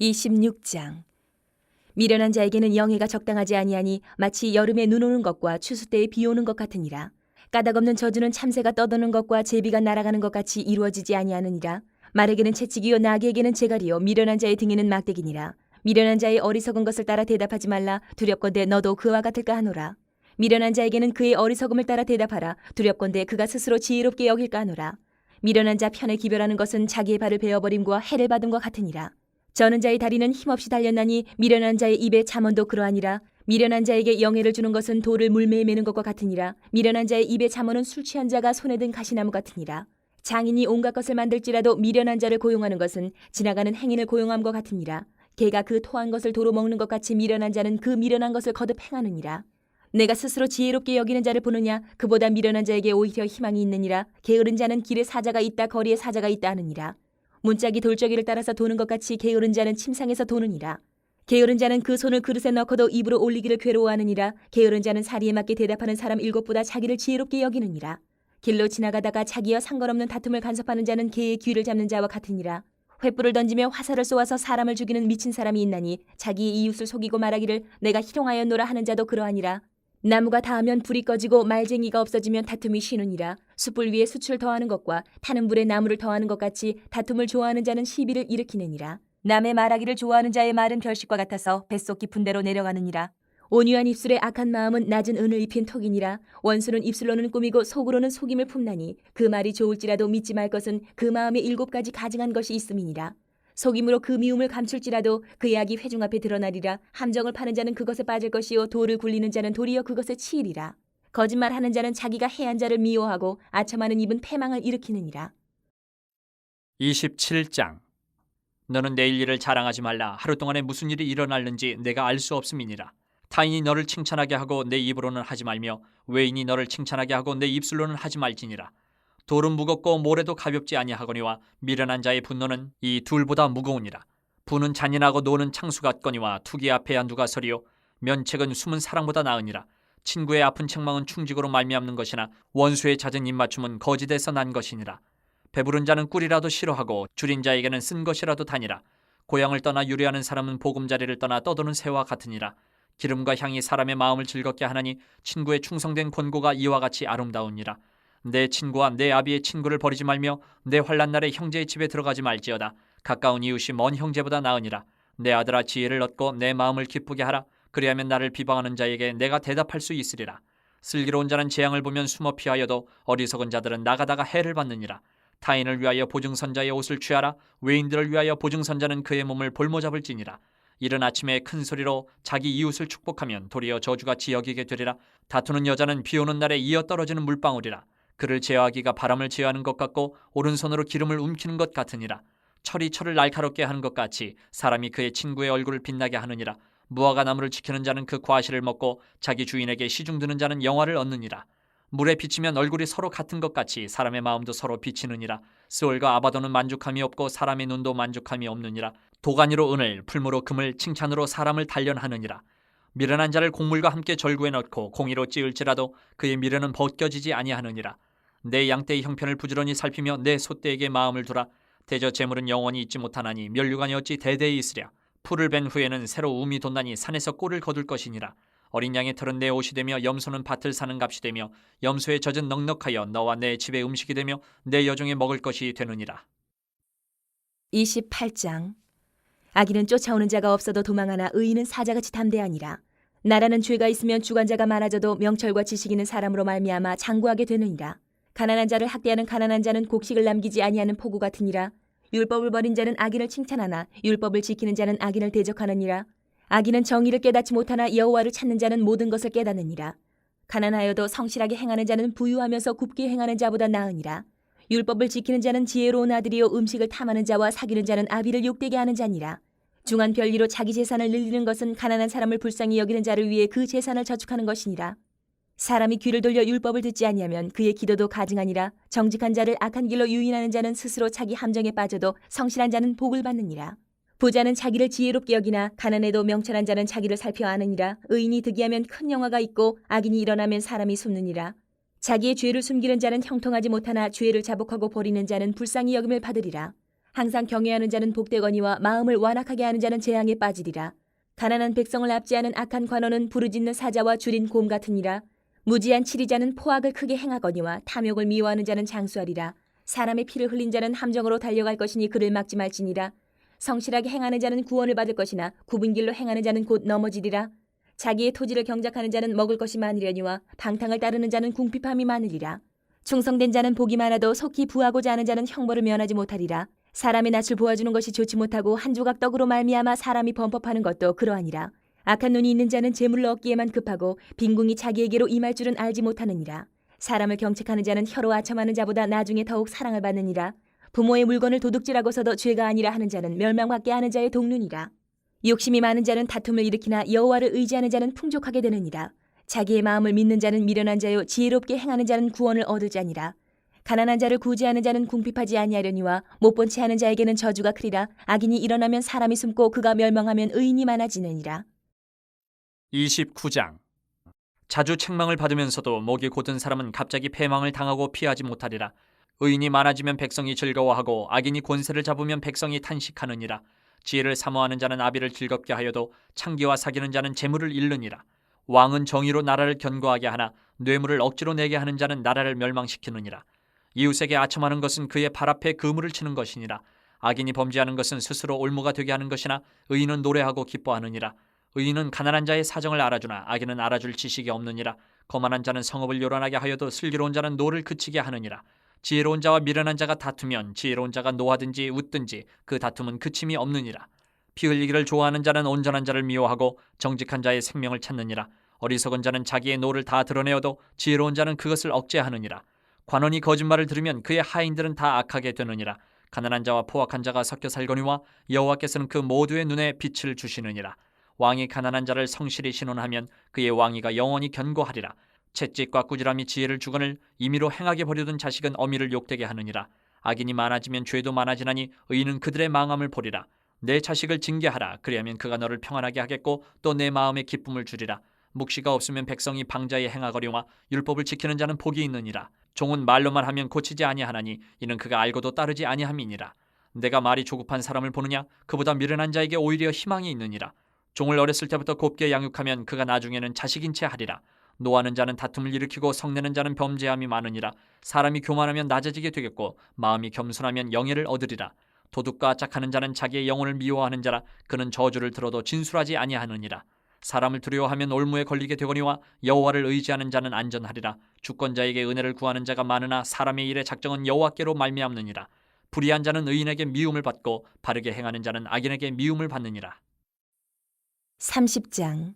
26장. 미련한 자에게는 영예가 적당하지 아니하니 마치 여름에 눈 오는 것과 추수 때에 비 오는 것 같으니라. 까닭없는 저주는 참새가 떠도는 것과 제비가 날아가는 것 같이 이루어지지 아니하느니라. 말에게는 채찍이요 나귀에게는 제갈이요 미련한 자의 등에는 막대기니라. 미련한 자의 어리석은 것을 따라 대답하지 말라. 두렵건대 너도 그와 같을까 하노라. 미련한 자에게는 그의 어리석음을 따라 대답하라. 두렵건대 그가 스스로 지혜롭게 여길까 하노라. 미련한 자 편에 기별하는 것은 자기의 발을 베어버림과 해를 받음과 같으니라. 저는 자의 다리는 힘없이 달렸나니 미련한 자의 입에 잠언도 그러하니라. 미련한 자에게 영예를 주는 것은 돌을 물매에 매는 것과 같으니라. 미련한 자의 입에 잠언은 술 취한 자가 손에 든 가시나무 같으니라. 장인이 온갖 것을 만들지라도 미련한 자를 고용하는 것은 지나가는 행인을 고용함과 같으니라. 개가 그 토한 것을 도로 먹는 것 같이 미련한 자는 그 미련한 것을 거듭 행하느니라. 내가 스스로 지혜롭게 여기는 자를 보느냐? 그보다 미련한 자에게 오히려 희망이 있느니라. 게으른 자는 길에 사자가 있다 거리에 사자가 있다 하느니라. 문짝이 돌저기를 따라서 도는 것 같이 게으른 자는 침상에서 도느니라. 게으른 자는 그 손을 그릇에 넣고도 입으로 올리기를 괴로워하느니라. 게으른 자는 사리에 맞게 대답하는 사람 일곱보다 자기를 지혜롭게 여기느니라. 길로 지나가다가 자기와 상관없는 다툼을 간섭하는 자는 개의 귀를 잡는 자와 같으니라. 횃불을 던지며 화살을 쏘아서 사람을 죽이는 미친 사람이 있나니 자기의 이웃을 속이고 말하기를 내가 희롱하였노라 하는 자도 그러하니라. 나무가 닿으면 불이 꺼지고 말쟁이가 없어지면 다툼이 쉬느니라. 숯불 위에 숯을 더하는 것과 타는 불에 나무를 더하는 것 같이 다툼을 좋아하는 자는 시비를 일으키느니라. 남의 말하기를 좋아하는 자의 말은 별식과 같아서 뱃속 깊은 데로 내려가느니라. 온유한 입술에 악한 마음은 낮은 은을 입힌 턱이니라. 원수는 입술로는 꾸미고 속으로는 속임을 품나니 그 말이 좋을지라도 믿지 말 것은 그 마음에 7가지 가증한 것이 있음이니라. 속임으로 그 미움을 감출지라도 그 약이 회중 앞에 드러나리라. 함정을 파는 자는 그것에 빠질 것이요 돌을 굴리는 자는 도리어 그것에 치이리라. 거짓말하는 자는 자기가 해한 자를 미워하고 아첨하는 입은 패망을 일으키느니라. 27장. 너는 내일 일을 자랑하지 말라. 하루 동안에 무슨 일이 일어날는지 내가 알 수 없음이니라. 타인이 너를 칭찬하게 하고 내 입으로는 하지 말며 외인이 너를 칭찬하게 하고 내 입술로는 하지 말지니라. 돌은 무겁고 모래도 가볍지 아니하거니와 미련한 자의 분노는 이 둘보다 무거우니라. 부는 잔인하고 노는 창수 같거니와 투기 앞에 누가 서리요. 면책은 숨은 사랑보다 나으니라. 친구의 아픈 책망은 충직으로 말미암는 것이나 원수의 잦은 입맞춤은 거짓에서 난 것이니라. 배부른 자는 꿀이라도 싫어하고 줄인 자에게는 쓴 것이라도 다니라. 고향을 떠나 유래하는 사람은 보금자리를 떠나 떠도는 새와 같으니라. 기름과 향이 사람의 마음을 즐겁게 하나니 친구의 충성된 권고가 이와 같이 아름다우니라. 내 친구와 내 아비의 친구를 버리지 말며 내 환난 날에 형제의 집에 들어가지 말지어다. 가까운 이웃이 먼 형제보다 나으니라. 내 아들아 지혜를 얻고 내 마음을 기쁘게 하라. 그리하면 나를 비방하는 자에게 내가 대답할 수 있으리라. 슬기로운 자는 재앙을 보면 숨어 피하여도 어리석은 자들은 나가다가 해를 받느니라. 타인을 위하여 보증선자의 옷을 취하라. 외인들을 위하여 보증선자는 그의 몸을 볼모잡을지니라. 이른 아침에 큰 소리로 자기 이웃을 축복하면 도리어 저주같이 여기게 되리라. 다투는 여자는 비 오는 날에 이어 떨어지는 물방울이라. 그를 제어하기가 바람을 제어하는 것 같고 오른손으로 기름을 움키는 것 같으니라. 철이 철을 날카롭게 하는 것 같이 사람이 그의 친구의 얼굴을 빛나게 하느니라. 무화과 나무를 지키는 자는 그 과실을 먹고 자기 주인에게 시중드는 자는 영화를 얻느니라. 물에 비치면 얼굴이 서로 같은 것 같이 사람의 마음도 서로 비치느니라. 스올과 아바도는 만족함이 없고 사람의 눈도 만족함이 없느니라. 도가니로 은을, 풀무로 금을, 칭찬으로 사람을 단련하느니라. 미련한 자를 곡물과 함께 절구에 넣고 공의로 찌을지라도 그의 미련은 벗겨지지 아니하느니라. 내 양떼의 형편을 부지런히 살피며 내 소떼에게 마음을 두라. 대저 재물은 영원히 있지 못하나니 면류관이 어찌 대대히 있으랴. 풀을 벤 후에는 새로 움이 돋나니 산에서 꼴을 거둘 것이니라. 어린 양의 털은 내 옷이 되며 염소는 밭을 사는 값이 되며 염소의 젖은 넉넉하여 너와 내 집의 음식이 되며 내 여종의 먹을 것이 되느니라. 28장. 악인은 쫓아오는 자가 없어도 도망하나 의인은 사자같이 담대하니라. 나라는 죄가 있으면 주관자가 많아져도 명철과 지식 있는 사람으로 말미암아 장구하게 되느니라. 가난한 자를 학대하는 가난한 자는 곡식을 남기지 아니하는 포구 같으니라. 율법을 버린 자는 악인을 칭찬하나 율법을 지키는 자는 악인을 대적하느니라. 악인은 정의를 깨닫지 못하나 여호와를 찾는 자는 모든 것을 깨닫느니라. 가난하여도 성실하게 행하는 자는 부유하면서 굽게 행하는 자보다 나으니라. 율법을 지키는 자는 지혜로운 아들이요 음식을 탐하는 자와 사귀는 자는 아비를 욕되게 하는 자니라. 중한 별리로 자기 재산을 늘리는 것은 가난한 사람을 불쌍히 여기는 자를 위해 그 재산을 저축하는 것이니라. 사람이 귀를 돌려 율법을 듣지 아니하면 그의 기도도 가증하니라. 정직한 자를 악한 길로 유인하는 자는 스스로 자기 함정에 빠져도 성실한 자는 복을 받느니라. 부자는 자기를 지혜롭게 여기나 가난해도 명철한 자는 자기를 살펴 아느니라. 의인이 득이하면 큰 영화가 있고 악인이 일어나면 사람이 숨느니라. 자기의 죄를 숨기는 자는 형통하지 못하나 죄를 자복하고 버리는 자는 불쌍히 여김을 받으리라. 항상 경외하는 자는 복되거니와 마음을 완악하게 하는 자는 재앙에 빠지리라. 가난한 백성을 압제하는 악한 관원은 부르짖는 사자와 줄인 곰 같으니라. 무지한 치리자는 포악을 크게 행하거니와 탐욕을 미워하는 자는 장수하리라. 사람의 피를 흘린 자는 함정으로 달려갈 것이니 그를 막지 말지니라. 성실하게 행하는 자는 구원을 받을 것이나 굽은 길로 행하는 자는 곧 넘어지리라. 자기의 토지를 경작하는 자는 먹을 것이 많으려니와 방탕을 따르는 자는 궁핍함이 많으리라. 충성된 자는 복이 많아도 속히 부하고자 하는 자는 형벌을 면하지 못하리라. 사람의 낯을 보아주는 것이 좋지 못하고 한 조각 떡으로 말미암아 사람이 범법하는 것도 그러하니라. 악한 눈이 있는 자는 재물을 얻기에만 급하고 빈궁이 자기에게로 임할 줄은 알지 못하느니라. 사람을 경책하는 자는 혀로 아첨하는 자보다 나중에 더욱 사랑을 받느니라. 부모의 물건을 도둑질하고서도 죄가 아니라 하는 자는 멸망받게 하는 자의 동류니라. 욕심이 많은 자는 다툼을 일으키나 여호와를 의지하는 자는 풍족하게 되느니라. 자기의 마음을 믿는 자는 미련한 자요 지혜롭게 행하는 자는 구원을 얻을 자니라. 가난한 자를 구제하는 자는 궁핍하지 아니하려니와 못본 채 하는 자에게는 저주가 크리라. 악인이 일어나면 사람이 숨고 그가 멸망하면 의인이 많아지느니라. 29장. 자주 책망을 받으면서도 목이 곧은 사람은 갑자기 패망을 당하고 피하지 못하리라. 의인이 많아지면 백성이 즐거워하고 악인이 권세를 잡으면 백성이 탄식하느니라. 지혜를 사모하는 자는 아비를 즐겁게 하여도 창기와 사귀는 자는 재물을 잃느니라. 왕은 정의로 나라를 견고하게 하나 뇌물을 억지로 내게 하는 자는 나라를 멸망시키느니라. 이웃에게 아첨하는 것은 그의 발 앞에 그물을 치는 것이니라. 악인이 범죄하는 것은 스스로 올무가 되게 하는 것이나 의인은 노래하고 기뻐하느니라. 의인은 가난한 자의 사정을 알아주나 악인은 알아줄 지식이 없느니라. 거만한 자는 성읍을 요란하게 하여도 슬기로운 자는 노를 그치게 하느니라. 지혜로운 자와 미련한 자가 다투면 지혜로운 자가 노하든지 웃든지 그 다툼은 그침이 없느니라. 피 흘리기를 좋아하는 자는 온전한 자를 미워하고 정직한 자의 생명을 찾느니라. 어리석은 자는 자기의 노를 다 드러내어도 지혜로운 자는 그것을 억제하느니라. 관원이 거짓말을 들으면 그의 하인들은 다 악하게 되느니라. 가난한 자와 포악한 자가 섞여 살거니와 여호와께서는 그 모두의 눈에 빛을 주시느니라. 왕이 가난한 자를 성실히 신원하면 그의 왕위가 영원히 견고하리라. 채찍과 꾸지람이 지혜를 주거늘 임의로 행하게 버려둔 자식은 어미를 욕되게 하느니라. 악인이 많아지면 죄도 많아지나니 의인은 그들의 망함을 보리라. 내 자식을 징계하라. 그리하면 그가 너를 평안하게 하겠고 또 내 마음에 기쁨을 주리라. 묵시가 없으면 백성이 방자에 행하거리와 율법을 지키는 자는 복이 있느니라. 종은 말로만 하면 고치지 아니하나니 이는 그가 알고도 따르지 아니함이니라. 내가 말이 조급한 사람을 보느냐? 그보다 미련한 자에게 오히려 희망이 있느니라. 종을 어렸을 때부터 곱게 양육하면 그가 나중에는 자식인 채 하리라. 노하는 자는 다툼을 일으키고 성내는 자는 범죄함이 많으니라. 사람이 교만하면 낮아지게 되겠고 마음이 겸손하면 영예를 얻으리라. 도둑과 짝하는 자는 자기의 영혼을 미워하는 자라. 그는 저주를 들어도 진술하지 아니하느니라. 사람을 두려워하면 올무에 걸리게 되거니와 여호와를 의지하는 자는 안전하리라. 주권자에게 은혜를 구하는 자가 많으나 사람의 일의 작정은 여호와께로 말미암느니라. 불의한 자는 의인에게 미움을 받고 바르게 행하는 자는 악인에게 미움을 받느니라. 30장.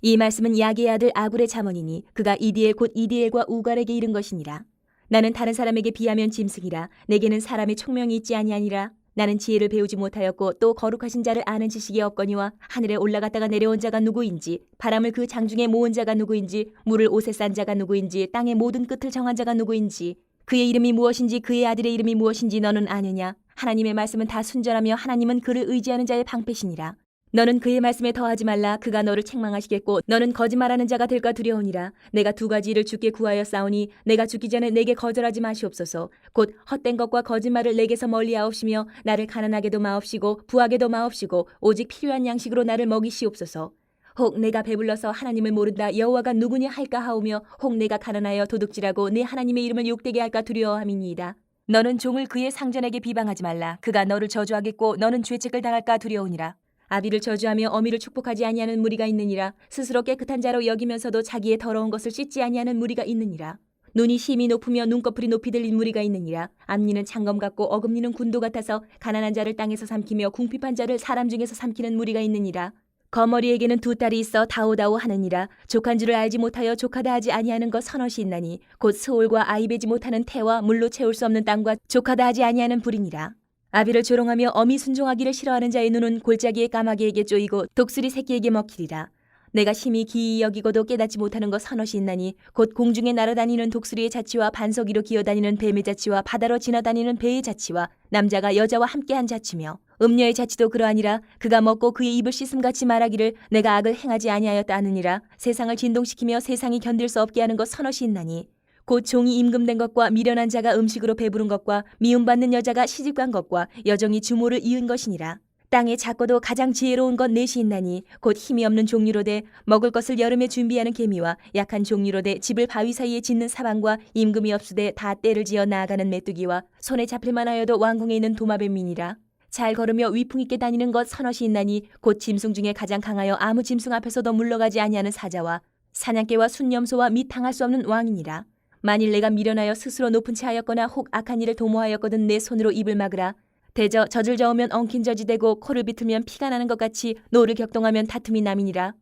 이 말씀은 야게의 아들 아굴의 잠언이니 그가 이디엘 곧 이디엘과 우갈에게 이른 것이니라. 나는 다른 사람에게 비하면 짐승이라. 내게는 사람의 총명이 있지 아니하니라. 나는 지혜를 배우지 못하였고 또 거룩하신 자를 아는 지식이 없거니와 하늘에 올라갔다가 내려온 자가 누구인지 바람을 그 장중에 모은 자가 누구인지 물을 옷에 싼 자가 누구인지 땅의 모든 끝을 정한 자가 누구인지 그의 이름이 무엇인지 그의 아들의 이름이 무엇인지 너는 아느냐? 하나님의 말씀은 다 순전하며 하나님은 그를 의지하는 자의 방패시니라. 너는 그의 말씀에 더하지 말라. 그가 너를 책망하시겠고 너는 거짓말하는 자가 될까 두려우니라. 내가 두 가지 일을 주께 구하여 싸우니 내가 죽기 전에 내게 거절하지 마시옵소서. 곧 헛된 것과 거짓말을 내게서 멀리하옵시며 나를 가난하게도 마옵시고 부하게도 마옵시고 오직 필요한 양식으로 나를 먹이시옵소서. 혹 내가 배불러서 하나님을 모른다 여호와가 누구냐 할까 하오며 혹 내가 가난하여 도둑질하고 내 하나님의 이름을 욕되게 할까 두려워함이니이다. 너는 종을 그의 상전에게 비방하지 말라. 그가 너를 저주하겠고 너는 죄책을 당할까 두려우니라. 아비를 저주하며 어미를 축복하지 아니하는 무리가 있느니라. 스스로 깨끗한 자로 여기면서도 자기의 더러운 것을 씻지 아니하는 무리가 있느니라. 눈이 힘이 높으며 눈꺼풀이 높이 들린 무리가 있느니라. 앞니는 창검 같고 어금니는 군도 같아서 가난한 자를 땅에서 삼키며 궁핍한 자를 사람 중에서 삼키는 무리가 있느니라. 거머리에게는 두 딸이 있어 다오다오 하느니라. 족한 줄을 알지 못하여 족하다 하지 아니하는 것 서너시 있나니 곧 스올과 아이 베지 못하는 태와 물로 채울 수 없는 땅과 족하다 하지 아니하는 불이니라. 아비를 조롱하며 어미 순종하기를 싫어하는 자의 눈은 골짜기의 까마귀에게 쪼이고 독수리 새끼에게 먹히리라. 내가 심히 기이 여기고도 깨닫지 못하는 것 서너시 있나니 곧 공중에 날아다니는 독수리의 자치와 반석 위로 기어다니는 뱀의 자치와 바다로 지나다니는 배의 자치와 남자가 여자와 함께한 자치며 음녀의 자치도 그러하니라. 그가 먹고 그의 입을 씻음같이 말하기를 내가 악을 행하지 아니하였다 하느니라. 세상을 진동시키며 세상이 견딜 수 없게 하는 것 서너시 있나니 곧 종이 임금된 것과 미련한 자가 음식으로 배부른 것과 미움받는 여자가 시집간 것과 여정이 주모를 이은 것이니라. 땅에 작고도 가장 지혜로운 것 넷이 있나니 곧 힘이 없는 종류로되 먹을 것을 여름에 준비하는 개미와 약한 종류로되 집을 바위 사이에 짓는 사방과 임금이 없으되 다 때를 지어 나아가는 메뚜기와 손에 잡힐만 하여도 왕궁에 있는 도마뱀이니라. 잘 걸으며 위풍 있게 다니는 것 서너시 있나니 곧 짐승 중에 가장 강하여 아무 짐승 앞에서도 물러가지 아니하는 사자와 사냥개와 순념소와 및 당할 수 없는 왕이니라. 만일 내가 미련하여 스스로 높은 채 하였거나 혹 악한 일을 도모하였거든 내 손으로 입을 막으라. 대저 젖을 저으면 엉킨 젖이 되고 코를 비틀면 피가 나는 것 같이 노를 격동하면 다툼이 남이니라.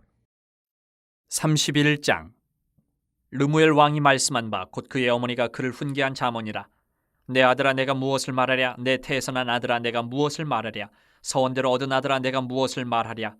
31장 르무엘 왕이 말씀한 바 곧 그의 어머니가 그를 훈계한 자문이라. 내 아들아 내가 무엇을 말하랴. 내 태에서 난 아들아 내가 무엇을 말하랴. 서원대로 얻은 아들아 내가 무엇을 말하랴.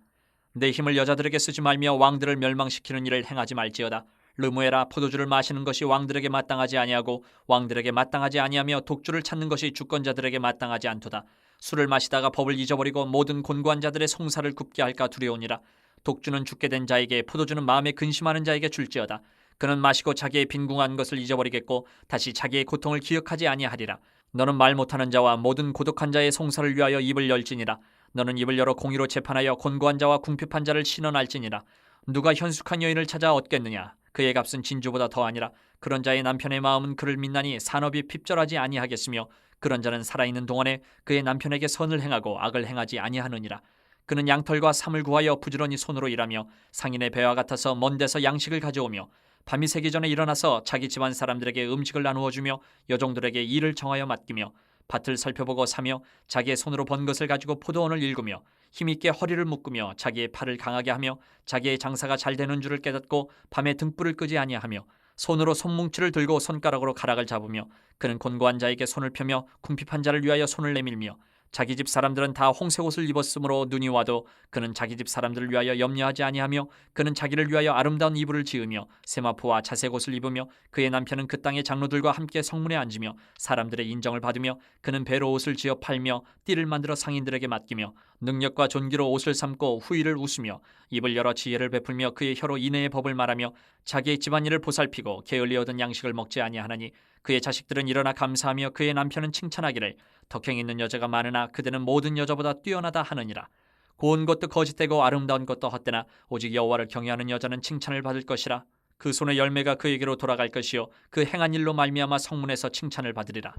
내 힘을 여자들에게 쓰지 말며 왕들을 멸망시키는 일을 행하지 말지어다. 르무엘아 포도주를 마시는 것이 왕들에게 마땅하지 아니하고 왕들에게 마땅하지 아니하며 독주를 찾는 것이 주권자들에게 마땅하지 않도다. 술을 마시다가 법을 잊어버리고 모든 곤고한 자들의 송사를 굽게 할까 두려우니라. 독주는 죽게 된 자에게 포도주는 마음에 근심하는 자에게 줄지어다. 그는 마시고 자기의 빈궁한 것을 잊어버리겠고 다시 자기의 고통을 기억하지 아니하리라. 너는 말 못하는 자와 모든 고독한 자의 송사를 위하여 입을 열지니라. 너는 입을 열어 공의로 재판하여 곤고한 자와 궁핍한 자를 신원할지니라. 누가 현숙한 여인을 찾아 얻겠느냐. 그의 값은 진주보다 더하니라. 그런 자의 남편의 마음은 그를 믿나니 산업이 핍절하지 아니하겠으며 그런 자는 살아있는 동안에 그의 남편에게 선을 행하고 악을 행하지 아니하느니라. 그는 양털과 삼을 구하여 부지런히 손으로 일하며 상인의 배와 같아서 먼 데서 양식을 가져오며 밤이 새기 전에 일어나서 자기 집안 사람들에게 음식을 나누어 주며 여종들에게 일을 정하여 맡기며 밭을 살펴보고 사며 자기의 손으로 번 것을 가지고 포도원을 일구며 힘있게 허리를 묶으며 자기의 팔을 강하게 하며 자기의 장사가 잘 되는 줄을 깨닫고 밤에 등불을 끄지 아니하며 손으로 손뭉치를 들고 손가락으로 가락을 잡으며 그는 곤고한 자에게 손을 펴며 궁핍한 자를 위하여 손을 내밀며 자기 집 사람들은 다 홍색 옷을 입었으므로 눈이 와도 그는 자기 집 사람들을 위하여 염려하지 아니하며 그는 자기를 위하여 아름다운 이불을 지으며 세마포와 자색 옷을 입으며 그의 남편은 그 땅의 장로들과 함께 성문에 앉으며 사람들의 인정을 받으며 그는 배로 옷을 지어 팔며 띠를 만들어 상인들에게 맡기며 능력과 존귀로 옷을 삼고 후일을 웃으며 입을 열어 지혜를 베풀며 그의 혀로 인애의 법을 말하며 자기의 집안일을 보살피고 게을리 얻은 양식을 먹지 아니하나니 그의 자식들은 일어나 감사하며 그의 남편은 칭찬하기를 덕행 있는 여자가 많으나 그대는 모든 여자보다 뛰어나다 하느니라. 고운 것도 거짓되고 아름다운 것도 헛되나 오직 여호와를 경외하는 여자는 칭찬을 받을 것이라. 그 손의 열매가 그에게로 돌아갈 것이요 그 행한 일로 말미암아 성문에서 칭찬을 받으리라.